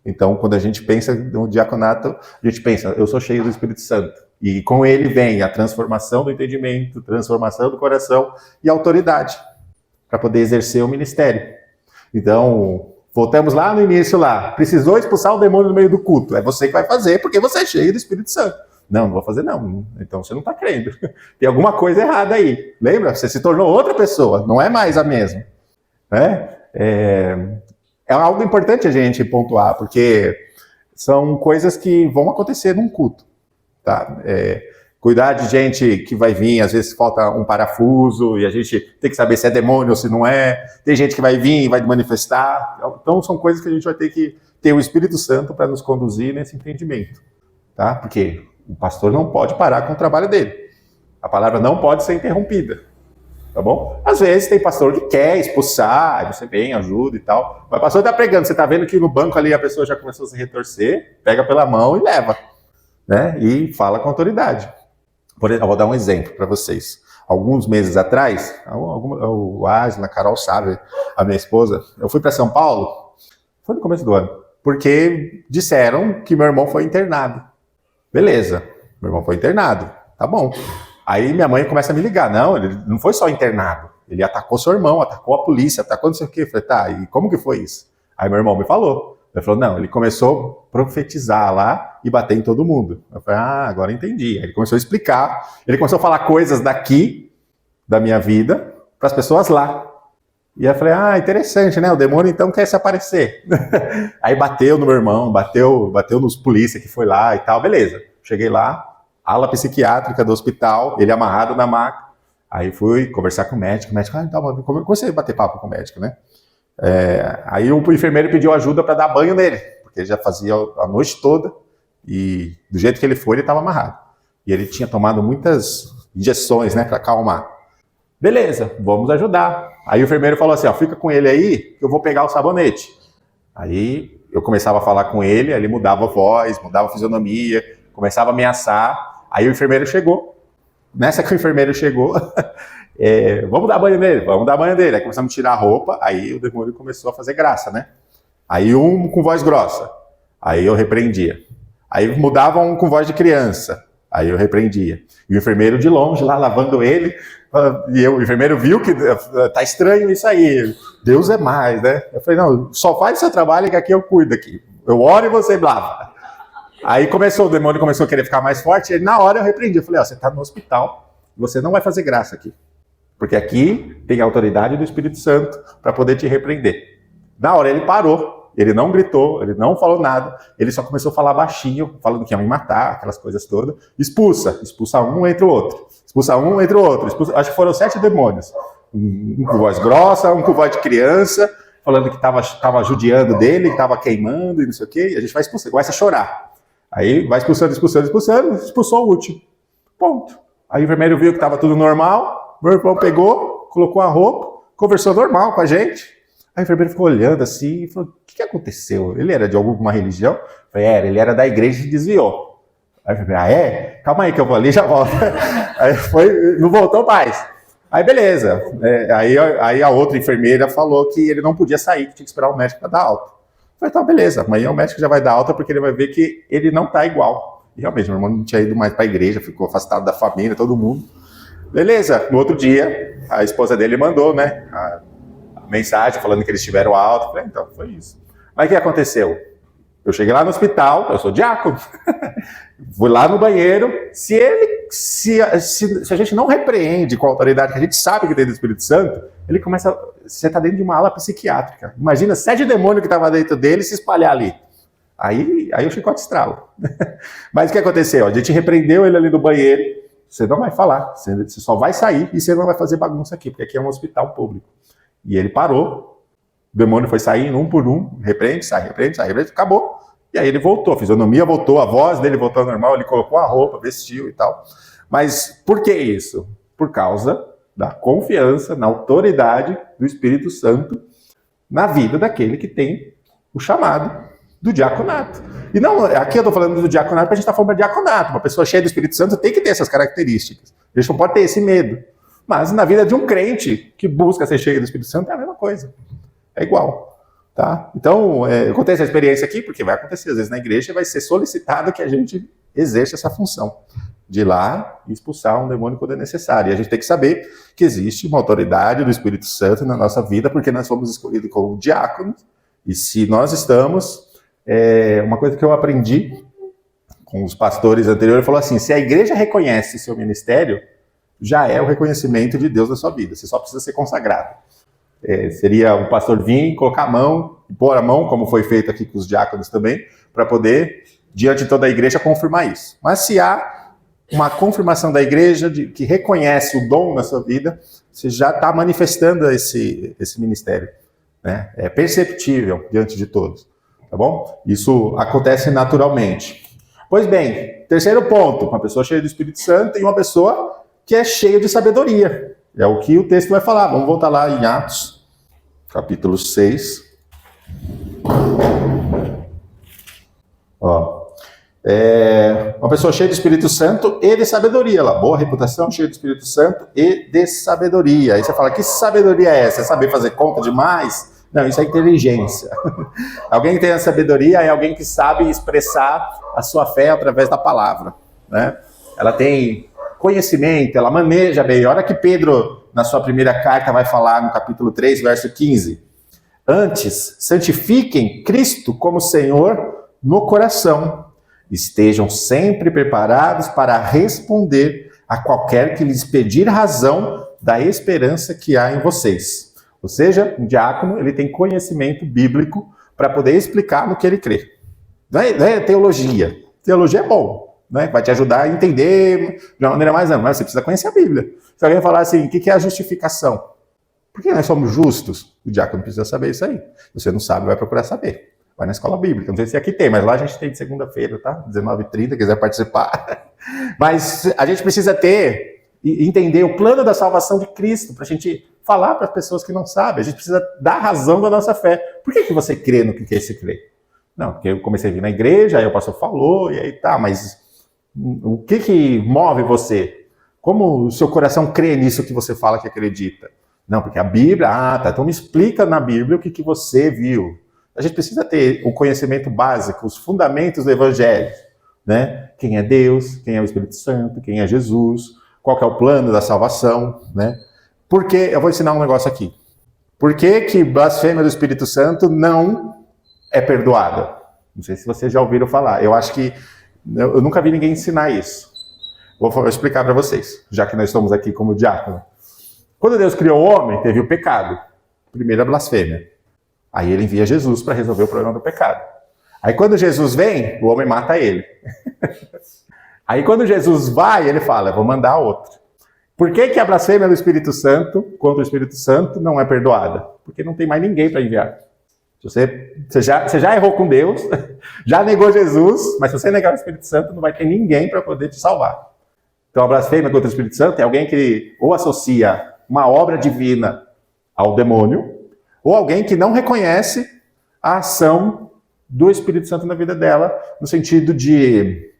Então, quando a gente pensa no diaconato, a gente pensa, eu sou cheio do Espírito Santo. E com ele vem a transformação do entendimento, transformação do coração e autoridade para poder exercer o ministério. Então, voltamos lá no início lá. Precisou expulsar o demônio no meio do culto. É você que vai fazer, porque você é cheio do Espírito Santo. Não, não vou fazer não. Então você não está crendo. Tem alguma coisa errada aí. Lembra? Você se tornou outra pessoa, não é mais a mesma. Né? É algo importante a gente pontuar, porque são coisas que vão acontecer num culto. Tá? Cuidar de gente que vai vir, às vezes falta um parafuso, e a gente tem que saber se é demônio ou se não é. Tem gente que vai vir e vai manifestar. Então são coisas que a gente vai ter que ter o Espírito Santo para nos conduzir nesse entendimento. Tá? Porque o pastor não pode parar com o trabalho dele. A palavra não pode ser interrompida. Tá bom? Às vezes tem pastor que quer expulsar, você vem, ajuda e tal. Mas o pastor está pregando, você está vendo que no banco ali a pessoa já começou a se retorcer, pega pela mão e leva. Né? E fala com autoridade. Eu vou dar um exemplo para vocês. Alguns meses atrás, o Asla, a Carol sabe, a minha esposa, eu fui para São Paulo, foi no começo do ano, porque disseram que meu irmão foi internado. Beleza, meu irmão foi internado, tá bom. Aí minha mãe começa a me ligar, não, ele não foi só internado, ele atacou seu irmão, atacou a polícia, atacou não sei o quê. Eu falei, tá, e como que foi isso? Aí meu irmão me falou. Ele falou, não, ele começou a profetizar lá e bater em todo mundo. Eu falei, agora entendi. Aí ele começou a explicar, ele começou a falar coisas daqui, da minha vida, para as pessoas lá. E eu falei, interessante, né? O demônio então quer se aparecer. Aí bateu no meu irmão, bateu nos polícia que foi lá e tal, beleza. Cheguei lá, ala psiquiátrica do hospital, ele amarrado na maca. Aí fui conversar com o médico, comecei a bater papo com o médico, né? Aí o enfermeiro pediu ajuda para dar banho nele, porque ele já fazia a noite toda e do jeito que ele foi, ele estava amarrado. E ele tinha tomado muitas injeções, né, para acalmar. Beleza, vamos ajudar. Aí o enfermeiro falou assim, fica com ele aí, que eu vou pegar o sabonete. Aí eu começava a falar com ele, aí ele mudava a voz, mudava a fisionomia, começava a ameaçar. Aí o enfermeiro chegou. Nessa que o enfermeiro chegou... vamos dar banho nele, vamos dar banho dele. Aí começamos a tirar a roupa, aí o demônio começou a fazer graça, né? Aí um com voz grossa, aí eu repreendia. Aí mudava um com voz de criança, aí eu repreendia. E o enfermeiro de longe lá lavando ele, e o enfermeiro viu que tá estranho isso aí, Deus é mais, né? Eu falei, não, só faz seu trabalho que aqui eu cuido aqui. Eu oro e você lava. Aí o demônio começou a querer ficar mais forte, e na hora eu repreendi. Eu falei, você tá no hospital, você não vai fazer graça aqui. Porque aqui tem a autoridade do Espírito Santo para poder te repreender. Na hora ele parou, ele não gritou, ele não falou nada, ele só começou a falar baixinho, falando que ia me matar, aquelas coisas todas. Expulsa um entre o outro. Expulsa um entre o outro. Acho que foram 7 demônios. Um com voz grossa, um com voz de criança, falando que estava judiando dele, que estava queimando e não sei o quê. E a gente vai expulsar, começa a chorar. Aí vai expulsando, expulsou o último. Ponto. Aí o enfermeiro viu que estava tudo normal. Meu irmão pegou, colocou a roupa, conversou normal com a gente. Aí o enfermeiro ficou olhando assim e falou, o que aconteceu? Ele era de alguma religião? Eu falei, ele era da igreja e desviou. Aí o enfermeiro, calma aí que eu vou ali e já volto. Aí não voltou mais. Aí beleza. Aí a outra enfermeira falou que ele não podia sair, que tinha que esperar o médico para dar alta. Eu falei, então beleza, amanhã o médico já vai dar alta porque ele vai ver que ele não está igual. E realmente, meu irmão não tinha ido mais para a igreja, ficou afastado da família, todo mundo. Beleza, no outro dia, a esposa dele mandou, né, a mensagem falando que eles tiveram alta. Eu falei, então, foi isso. Mas o que aconteceu? Eu cheguei lá no hospital, eu sou diácono, fui lá no banheiro, se a gente não repreende com a autoridade que a gente sabe que tem do Espírito Santo, ele começa, você está dentro de uma ala psiquiátrica. Imagina 7 demônios que estavam dentro dele se espalhar ali. Aí o chicote estrala. Mas o que aconteceu? A gente repreendeu ele ali no banheiro, você não vai falar, você só vai sair e você não vai fazer bagunça aqui, porque aqui é um hospital público. E ele parou, o demônio foi saindo um por um, repreende, sai, acabou. E aí ele voltou, a fisionomia voltou, a voz dele voltou ao normal, ele colocou a roupa, vestiu e tal. Mas por que isso? Por causa da confiança na autoridade do Espírito Santo na vida daquele que tem o chamado do diaconato. E não, aqui eu estou falando do diaconato porque a gente está falando de diaconato. Uma pessoa cheia do Espírito Santo tem que ter essas características. A gente não pode ter esse medo. Mas na vida de um crente que busca ser cheio do Espírito Santo é a mesma coisa. É igual. Tá? Então, eu contei essa experiência aqui porque vai acontecer. Às vezes na igreja vai ser solicitado que a gente exerça essa função de ir lá e expulsar um demônio quando é necessário. E a gente tem que saber que existe uma autoridade do Espírito Santo na nossa vida porque nós fomos escolhidos como diáconos. E se nós estamos... uma coisa que eu aprendi com os pastores anteriores, falou assim, se a igreja reconhece seu ministério, já é o reconhecimento de Deus na sua vida, você só precisa ser consagrado. Seria o pastor vir, colocar a mão, pôr a mão, como foi feito aqui com os diáconos também, para poder, diante de toda a igreja, confirmar isso. Mas se há uma confirmação da igreja que reconhece o dom na sua vida, você já está manifestando esse ministério. Né? É perceptível diante de todos. Tá bom? Isso acontece naturalmente. Pois bem, terceiro ponto, uma pessoa cheia do Espírito Santo e uma pessoa que é cheia de sabedoria. É o que o texto vai falar. Vamos voltar lá em Atos, capítulo 6. Uma pessoa cheia do Espírito Santo e de sabedoria. Lá, boa reputação, cheia do Espírito Santo e de sabedoria. Aí você fala, que sabedoria é essa? É saber fazer conta demais? Não, isso é inteligência. Alguém que tem a sabedoria é alguém que sabe expressar a sua fé através da palavra. Né? Ela tem conhecimento, ela maneja bem. Olha que Pedro, na sua primeira carta, vai falar no capítulo 3, verso 15. Antes, santifiquem Cristo como Senhor no coração. Estejam sempre preparados para responder a qualquer que lhes pedir razão da esperança que há em vocês. Ou seja, um diácono, ele tem conhecimento bíblico para poder explicar no que ele crê. Não é teologia. Teologia é bom, né? Vai te ajudar a entender de uma maneira mais ampla, mas você precisa conhecer a Bíblia. Se alguém falar assim, o que é a justificação? Por que nós somos justos? O diácono precisa saber isso aí. Se você não sabe, vai procurar saber. Vai na escola bíblica. Não sei se aqui tem, mas lá a gente tem de segunda-feira, tá? 19h30, quiser participar. Mas a gente precisa ter e entender o plano da salvação de Cristo, para a gente falar para as pessoas que não sabem. A gente precisa dar razão da nossa fé. Por que você crê no que você crê? Não, porque eu comecei a vir na igreja, aí o pastor falou, e aí tá, mas o que move você? Como o seu coração crê nisso que você fala que acredita? Não, porque a Bíblia, tá, então me explica na Bíblia o que você viu. A gente precisa ter o conhecimento básico, os fundamentos do Evangelho, né? Quem é Deus, quem é o Espírito Santo, quem é Jesus, qual que é o plano da salvação, né? Porque, eu vou ensinar um negócio aqui. Por que blasfêmia do Espírito Santo não é perdoada? Não sei se vocês já ouviram falar. Eu acho que eu nunca vi ninguém ensinar isso. Vou explicar para vocês, já que nós estamos aqui como diácono. Quando Deus criou o homem, teve o pecado. Primeira blasfêmia. Aí ele envia Jesus para resolver o problema do pecado. Aí quando Jesus vem, o homem mata ele. Aí quando Jesus vai, ele fala, eu vou mandar outro. Por que a blasfêmia do Espírito Santo contra o Espírito Santo não é perdoada? Porque não tem mais ninguém para enviar. Você já errou com Deus, já negou Jesus, mas se você negar o Espírito Santo, não vai ter ninguém para poder te salvar. Então a blasfêmia contra o Espírito Santo é alguém que ou associa uma obra divina ao demônio, ou alguém que não reconhece a ação do Espírito Santo na vida dela, no sentido de,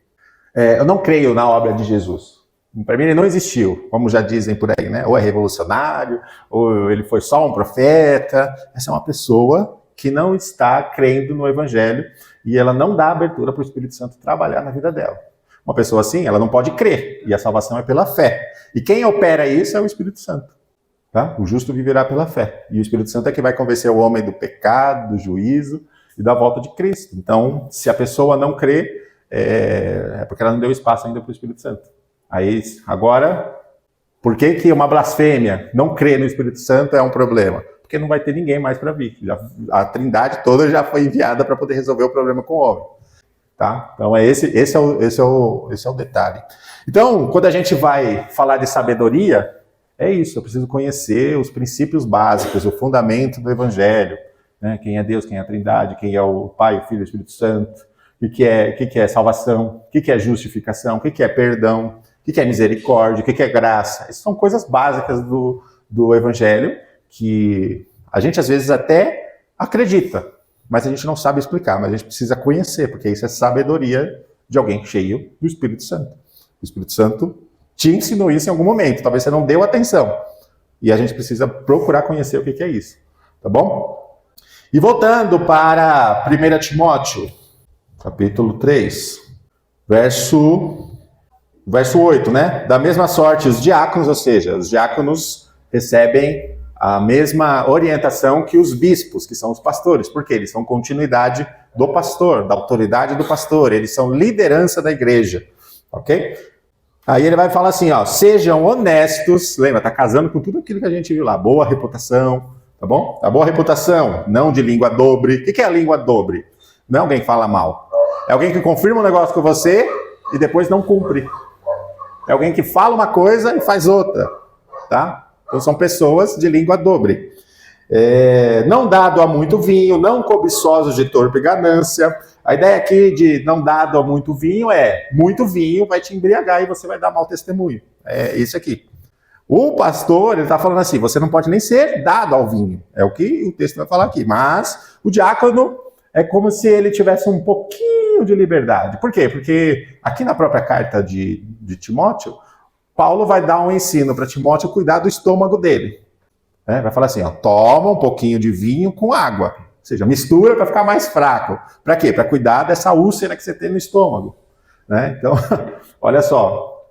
eu não creio na obra de Jesus. Para mim ele não existiu, como já dizem por aí, né? Ou é revolucionário, ou ele foi só um profeta. Essa é uma pessoa que não está crendo no Evangelho e ela não dá abertura para o Espírito Santo trabalhar na vida dela. Uma pessoa assim, ela não pode crer, e a salvação é pela fé. E quem opera isso é o Espírito Santo. Tá? O justo viverá pela fé. E o Espírito Santo é que vai convencer o homem do pecado, do juízo e da volta de Cristo. Então, se a pessoa não crê, é porque ela não deu espaço ainda para o Espírito Santo. Aí, agora, por que uma blasfêmia, não crer no Espírito Santo é um problema? Porque não vai ter ninguém mais para vir. A trindade toda já foi enviada para poder resolver o problema com o homem. Tá? Então, esse é o detalhe. Então, quando a gente vai falar de sabedoria, é isso, eu preciso conhecer os princípios básicos, o fundamento do Evangelho, né? Quem é Deus, quem é a Trindade, quem é o Pai, o Filho e o Espírito Santo, o que é salvação, o que é justificação, o que é perdão, o que é misericórdia, o que é graça. Essas são coisas básicas do Evangelho que a gente às vezes até acredita, mas a gente não sabe explicar, mas a gente precisa conhecer, porque isso é sabedoria de alguém cheio do Espírito Santo. O Espírito Santo te ensinou isso em algum momento, talvez você não deu atenção. E a gente precisa procurar conhecer o que é isso, tá bom? E voltando para 1 Timóteo, capítulo 3, verso 8, né? Da mesma sorte, os diáconos, ou seja, os diáconos recebem a mesma orientação que os bispos, que são os pastores, porque eles são continuidade do pastor, da autoridade do pastor, eles são liderança da igreja, ok? Aí ele vai falar assim, ó, sejam honestos, lembra, tá casando com tudo aquilo que a gente viu lá, boa reputação, tá bom? A boa reputação, não de língua dobre. O que é a língua dobre? Não é alguém que fala mal, é alguém que confirma um negócio com você e depois não cumpre. É alguém que fala uma coisa e faz outra, tá? Então são pessoas de língua dobre. Não dado a muito vinho, não cobiçosos de torpe ganância. A ideia aqui de não dado a muito vinho muito vinho vai te embriagar e você vai dar mau testemunho. É isso aqui. O pastor, ele está falando assim, você não pode nem ser dado ao vinho. É o que o texto vai falar aqui. Mas o diácono é como se ele tivesse um pouquinho de liberdade. Por quê? Porque aqui na própria carta de Timóteo, Paulo vai dar um ensino para Timóteo cuidar do estômago dele. Vai falar assim, ó, toma um pouquinho de vinho com água. Ou seja, mistura para ficar mais fraco. Para quê? Para cuidar dessa úlcera que você tem no estômago. Então, olha só,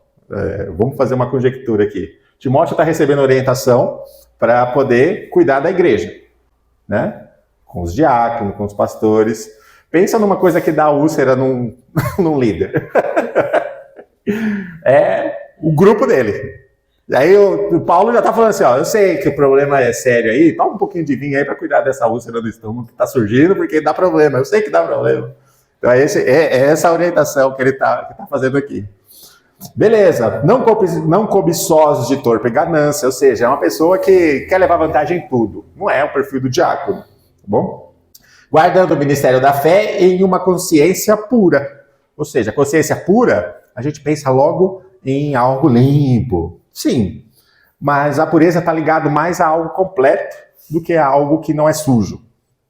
vamos fazer uma conjectura aqui. Timóteo está recebendo orientação para poder cuidar da igreja, né? Com os diáconos, com os pastores. Pensa numa coisa que dá úlcera num líder. É o grupo dele. Aí o Paulo já está falando assim, ó, eu sei que o problema é sério aí, toma um pouquinho de vinho aí para cuidar dessa úlcera do estômago que está surgindo, porque dá problema, eu sei que dá problema. Então é essa orientação que ele está fazendo aqui. Beleza, não cobiçosos de torpe ganância, ou seja, é uma pessoa que quer levar vantagem em tudo. Não é o perfil do diácono, tá bom? Guardando o ministério da fé em uma consciência pura. Ou seja, consciência pura, a gente pensa logo em algo limpo. Sim, mas a pureza está ligada mais a algo completo do que a algo que não é sujo.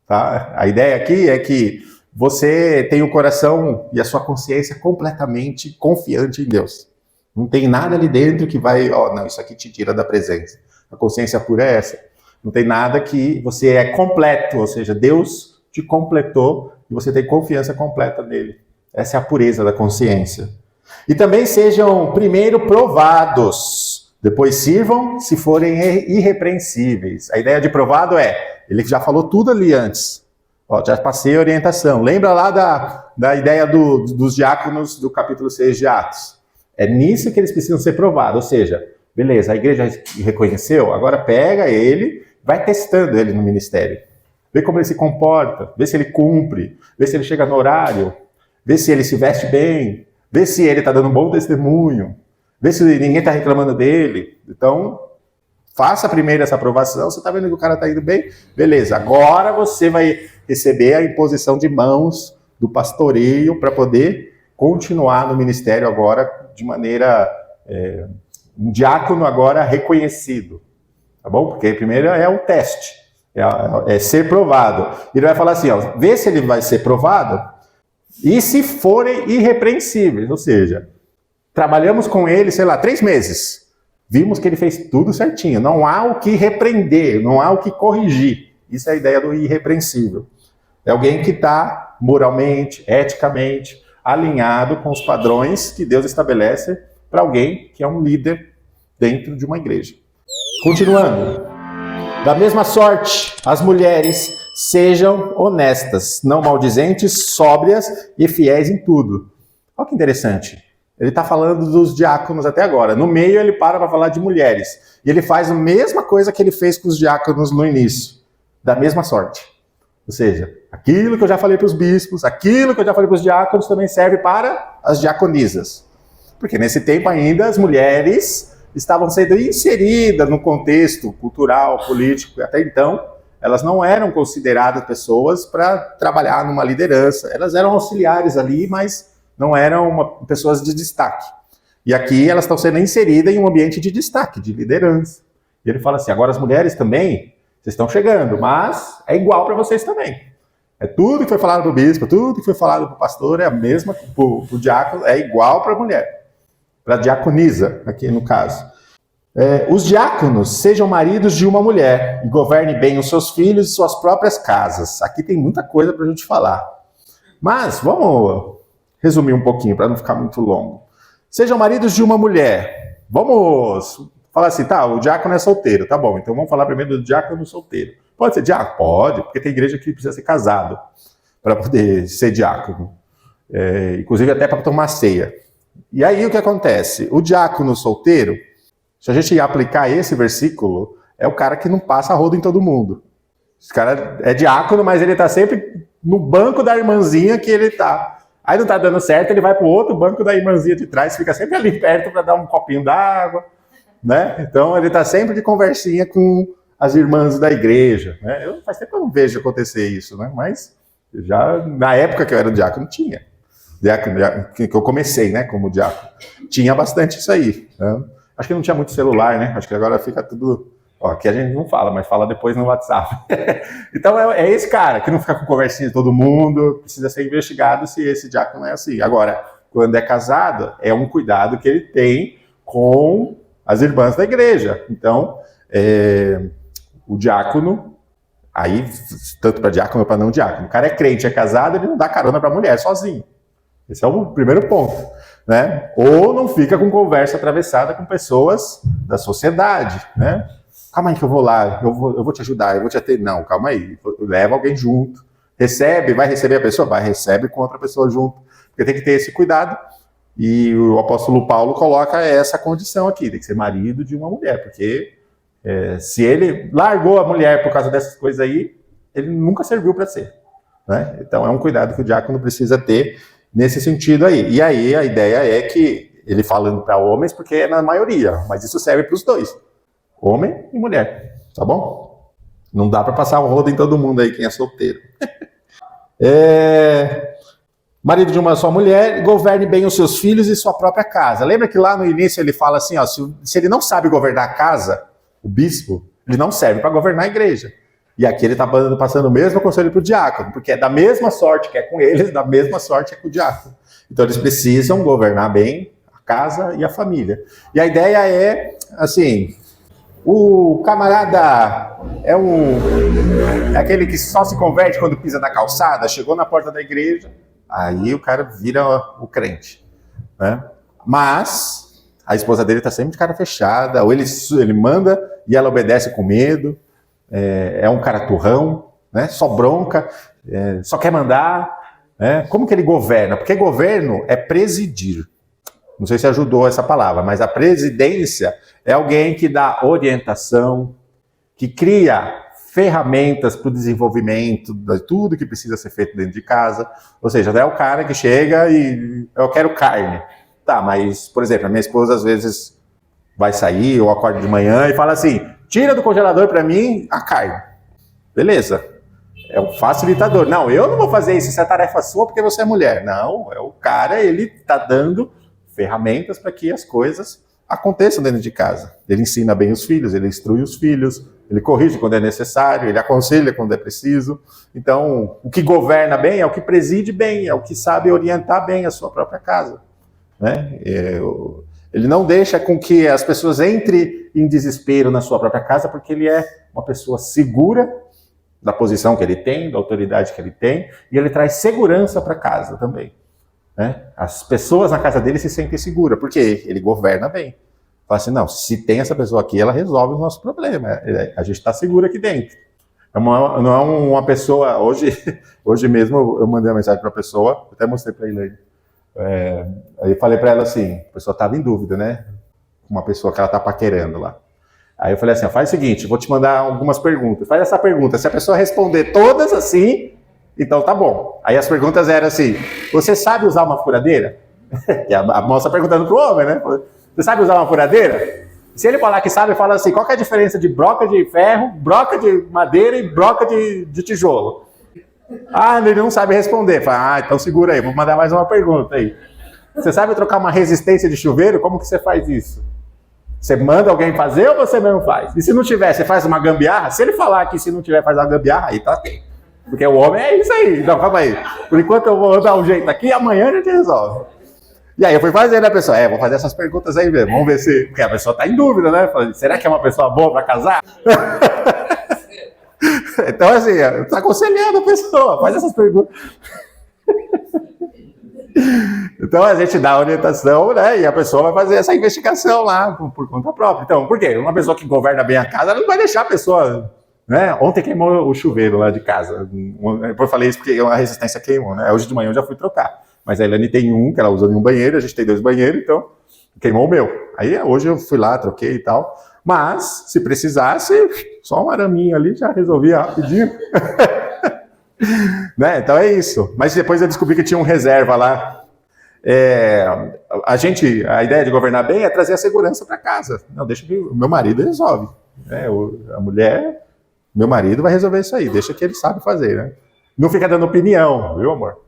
Tá? A ideia aqui é que você tem o coração e a sua consciência completamente confiante em Deus. Não tem nada ali dentro que vai, não, isso aqui te tira da presença. A consciência pura é essa. Não tem nada que você é completo, ou seja, Deus te completou e você tem confiança completa nele. Essa é a pureza da consciência. E também sejam primeiro provados, depois sirvam se forem irrepreensíveis. A ideia de provado ele já falou tudo ali antes. Já passei a orientação. Lembra lá da ideia dos diáconos do capítulo 6 de Atos? É nisso que eles precisam ser provados. Ou seja, beleza, a igreja reconheceu, agora pega ele, vai testando ele no ministério. Vê como ele se comporta, vê se ele cumpre, vê se ele chega no horário, vê se ele se veste bem, vê se ele está dando um bom testemunho, vê se ninguém está reclamando dele. Então, faça primeiro essa aprovação, você está vendo que o cara está indo bem? Beleza, agora você vai receber a imposição de mãos do pastoreio para poder continuar no ministério agora de maneira, um diácono agora reconhecido, tá bom? Porque primeiro é o teste, é ser provado. Ele vai falar assim, ó, vê se ele vai ser provado e se forem irrepreensíveis, ou seja, trabalhamos com ele, 3 meses, vimos que ele fez tudo certinho, não há o que repreender, não há o que corrigir. Isso é a ideia do irrepreensível. É alguém que está moralmente, eticamente, alinhado com os padrões que Deus estabelece para alguém que é um líder dentro de uma igreja. Continuando. Da mesma sorte, as mulheres sejam honestas, não maldizentes, sóbrias e fiéis em tudo. Olha que interessante. Ele está falando dos diáconos até agora. No meio ele para falar de mulheres. E ele faz a mesma coisa que ele fez com os diáconos no início. Da mesma sorte. Ou seja, Aquilo que eu já falei para os bispos, aquilo que eu já falei para os diáconos também serve para as diaconisas. Porque nesse tempo ainda as mulheres estavam sendo inseridas no contexto cultural, político, até então elas não eram consideradas pessoas para trabalhar numa liderança. Elas eram auxiliares ali, mas não eram pessoas de destaque. E aqui elas estão sendo inseridas em um ambiente de destaque, de liderança. E ele fala assim, agora as mulheres também, vocês estão chegando, mas é igual para vocês também. É tudo que foi falado para o bispo, tudo que foi falado para o pastor é a mesma, para o diácono, é igual para a mulher. Para a diaconisa, aqui no caso. Os diáconos sejam maridos de uma mulher e governem bem os seus filhos e suas próprias casas. Aqui tem muita coisa para a gente falar. Mas vamos resumir um pouquinho para não ficar muito longo. Sejam maridos de uma mulher. Vamos falar assim, tá, o diácono é solteiro, tá bom. Então vamos falar primeiro do diácono solteiro. Pode ser diácono? Pode, porque tem igreja que precisa ser casado para poder ser diácono. Inclusive até para tomar ceia. E aí o que acontece? O diácono solteiro, se a gente aplicar esse versículo, é o cara que não passa a roda em todo mundo. Esse cara é diácono, mas ele está sempre no banco da irmãzinha que ele está. Aí não está dando certo, ele vai para o outro banco da irmãzinha de trás, fica sempre ali perto para dar um copinho d'água, né? Então ele está sempre de conversinha com as irmãs da igreja, né? Faz tempo que eu não vejo acontecer isso, né? Mas já na época que eu era diácono tinha. Que eu comecei, né, como diácono. Tinha bastante isso aí. Né? Acho que não tinha muito celular, né? Acho que agora fica tudo... aqui a gente não fala, mas fala depois no WhatsApp. Então é esse cara que não fica com conversinha de todo mundo, precisa ser investigado se esse diácono é assim. Agora, quando é casado, é um cuidado que ele tem com as irmãs da igreja. Então, o diácono, aí, tanto para diácono como para não diácono, o cara é crente, é casado, ele não dá carona para a mulher sozinho. Esse é o primeiro ponto, né? Ou não fica com conversa atravessada com pessoas da sociedade, né? Calma aí que eu vou lá, eu vou te ajudar, eu vou te atender. Não, calma aí, leva alguém junto. Recebe, vai receber a pessoa? Vai, recebe com outra pessoa junto. Porque tem que ter esse cuidado. E o apóstolo Paulo coloca essa condição aqui, tem que ser marido de uma mulher, porque se ele largou a mulher por causa dessas coisas aí, ele nunca serviu para ser, né? Então é um cuidado que o diácono precisa ter nesse sentido aí. E aí a ideia é que, ele falando para homens, porque é na maioria, mas isso serve para os dois, homem e mulher, tá bom? Não dá para passar o rodo em todo mundo aí, quem é solteiro. Marido de uma só mulher, governe bem os seus filhos e sua própria casa. Lembra que lá no início ele fala assim, ó, se ele não sabe governar a casa, o bispo, ele não serve para governar a igreja. E aqui ele está passando o mesmo conselho para o diácono, porque é da mesma sorte que é com eles, da mesma sorte é com o diácono. Então eles precisam governar bem a casa e a família. E a ideia é, assim, o camarada é aquele que só se converte quando pisa na calçada, chegou na porta da igreja, aí o cara vira o crente, né? Mas a esposa dele está sempre de cara fechada, ou ele manda e ela obedece com medo. É um cara turrão, né? Só bronca, só quer mandar. Né? Como que ele governa? Porque governo é presidir. Não sei se ajudou essa palavra, mas a presidência é alguém que dá orientação, que cria ferramentas para o desenvolvimento de tudo que precisa ser feito dentro de casa. Ou seja, não é o cara que chega e eu quero carne. Tá, mas, por exemplo, a minha esposa às vezes vai sair ou acorda de manhã e fala assim, tira do congelador para mim a carne. Beleza. É um facilitador. Não, eu não vou fazer isso, isso é tarefa sua porque você é mulher. Não, é o cara, ele está dando ferramentas para que as coisas aconteçam dentro de casa. Ele ensina bem os filhos, ele instrui os filhos, ele corrige quando é necessário, ele aconselha quando é preciso. Então, o que governa bem é o que preside bem, é o que sabe orientar bem a sua própria casa. Né? Ele não deixa com que as pessoas entrem em desespero na sua própria casa, porque ele é uma pessoa segura da posição que ele tem, da autoridade que ele tem, e ele traz segurança para casa também. Né? As pessoas na casa dele se sentem seguras, porque ele governa bem. Fala assim, não, se tem essa pessoa aqui, ela resolve o nosso problema. A gente está seguro aqui dentro. Não é uma pessoa... Hoje mesmo eu mandei uma mensagem para a pessoa, até mostrei para ele aí. Aí eu falei para ela assim, a pessoa estava em dúvida, né? Uma pessoa que ela está paquerando lá. Aí eu falei assim, faz o seguinte, vou te mandar algumas perguntas. Faz essa pergunta, se a pessoa responder todas assim, Então tá bom. Aí as perguntas eram assim: você sabe usar uma furadeira? E a moça perguntando pro homem, né? Você sabe usar uma furadeira? Se ele falar que sabe, fala assim: qual que é a diferença de broca de ferro, broca de madeira e broca de tijolo? Ah, ele não sabe responder. Fala, então segura aí, vou mandar mais uma pergunta aí. Você sabe trocar uma resistência de chuveiro? Como que você faz isso? Você manda alguém fazer ou você mesmo faz? E se não tiver, você faz uma gambiarra? Se ele falar que se não tiver, faz uma gambiarra, aí tá ok. Porque o homem é isso aí. Não, calma aí. Por enquanto eu vou dar um jeito aqui, amanhã a gente resolve. E aí eu fui fazendo, a pessoa, vou fazer essas perguntas aí mesmo, vamos ver se... Porque a pessoa tá em dúvida, né? Falei, será que é uma pessoa boa para casar? Então assim, tá aconselhando a pessoa, faz essas perguntas. Então a gente dá a orientação, né? E a pessoa vai fazer essa investigação lá por conta própria. Então, por quê? Uma pessoa que governa bem a casa, ela não vai deixar a pessoa... Né? Ontem queimou o chuveiro lá de casa. Eu falei isso porque a resistência queimou, né? Hoje de manhã eu já fui trocar. Mas a Elane tem um, que ela usa em um banheiro, a gente tem 2 banheiros, então queimou o meu. Aí hoje eu fui lá, troquei e tal. Mas, se precisasse, só um araminho ali já resolvia rapidinho. Né? Então é isso. Mas depois eu descobri que tinha um reserva lá. A ideia de governar bem é trazer a segurança para casa. Não, deixa que o meu marido resolve. A mulher, meu marido vai resolver isso aí, deixa que ele sabe fazer, né? Não fica dando opinião, viu, amor?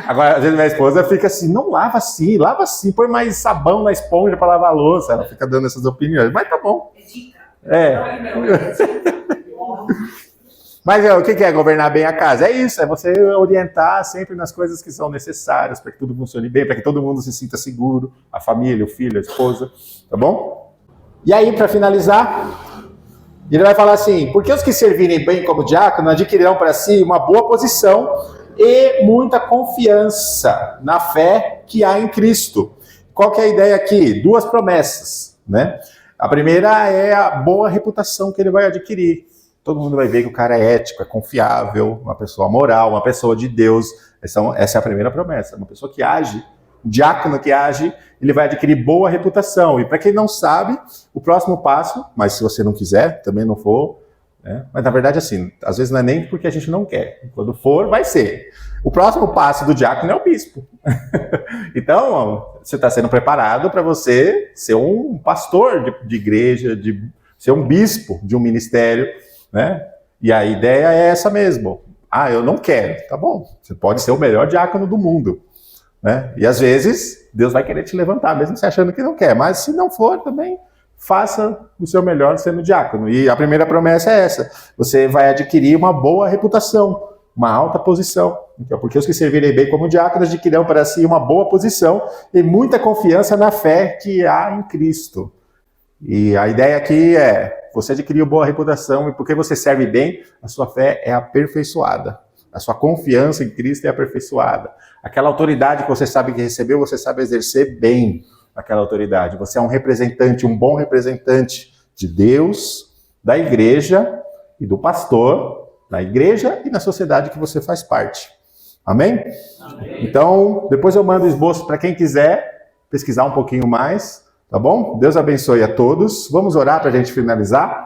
Agora, às vezes minha esposa fica assim, não lava assim, põe mais sabão na esponja para lavar a louça. Ela fica dando essas opiniões, mas tá bom. Mas o que é governar bem a casa? É isso, é você orientar sempre nas coisas que são necessárias para que tudo funcione bem, para que todo mundo se sinta seguro, a família, o filho, a esposa, tá bom? E aí, para finalizar, ele vai falar assim: porque os que servirem bem como diácono adquirirão para si uma boa posição e muita confiança na fé que há em Cristo. Qual que é a ideia aqui? 2 promessas, né? A primeira é a boa reputação que ele vai adquirir. Todo mundo vai ver que o cara é ético, é confiável, uma pessoa moral, uma pessoa de Deus. Essa é a primeira promessa. Uma pessoa que age, um diácono que age, ele vai adquirir boa reputação. E para quem não sabe, o próximo passo, mas se você não quiser, também não for, mas na verdade assim, às vezes não é nem porque a gente não quer. Quando for, vai ser. O próximo passo do diácono é o bispo. Então, você está sendo preparado para você ser um pastor de igreja, de ser um bispo de um ministério, né? E a ideia é essa mesmo. Eu não quero. Tá bom, você pode ser o melhor diácono do mundo, né? E às vezes, Deus vai querer te levantar, mesmo você achando que não quer. Mas se não for, também faça o seu melhor sendo diácono. E a primeira promessa é essa: você vai adquirir uma boa reputação, uma alta posição. Então, porque os que servirem bem como diáconos adquirirão para si uma boa posição e muita confiança na fé que há em Cristo. E a ideia aqui é: você adquiriu boa reputação e porque você serve bem, a sua fé é aperfeiçoada. A sua confiança em Cristo é aperfeiçoada. Aquela autoridade que você sabe que recebeu, você sabe exercer bem aquela autoridade. Você é um representante, um bom representante de Deus, da igreja e do pastor, na igreja e na sociedade que você faz parte. Amém? Então, depois eu mando o esboço para quem quiser pesquisar um pouquinho mais, tá bom? Deus abençoe a todos. Vamos orar para a gente finalizar?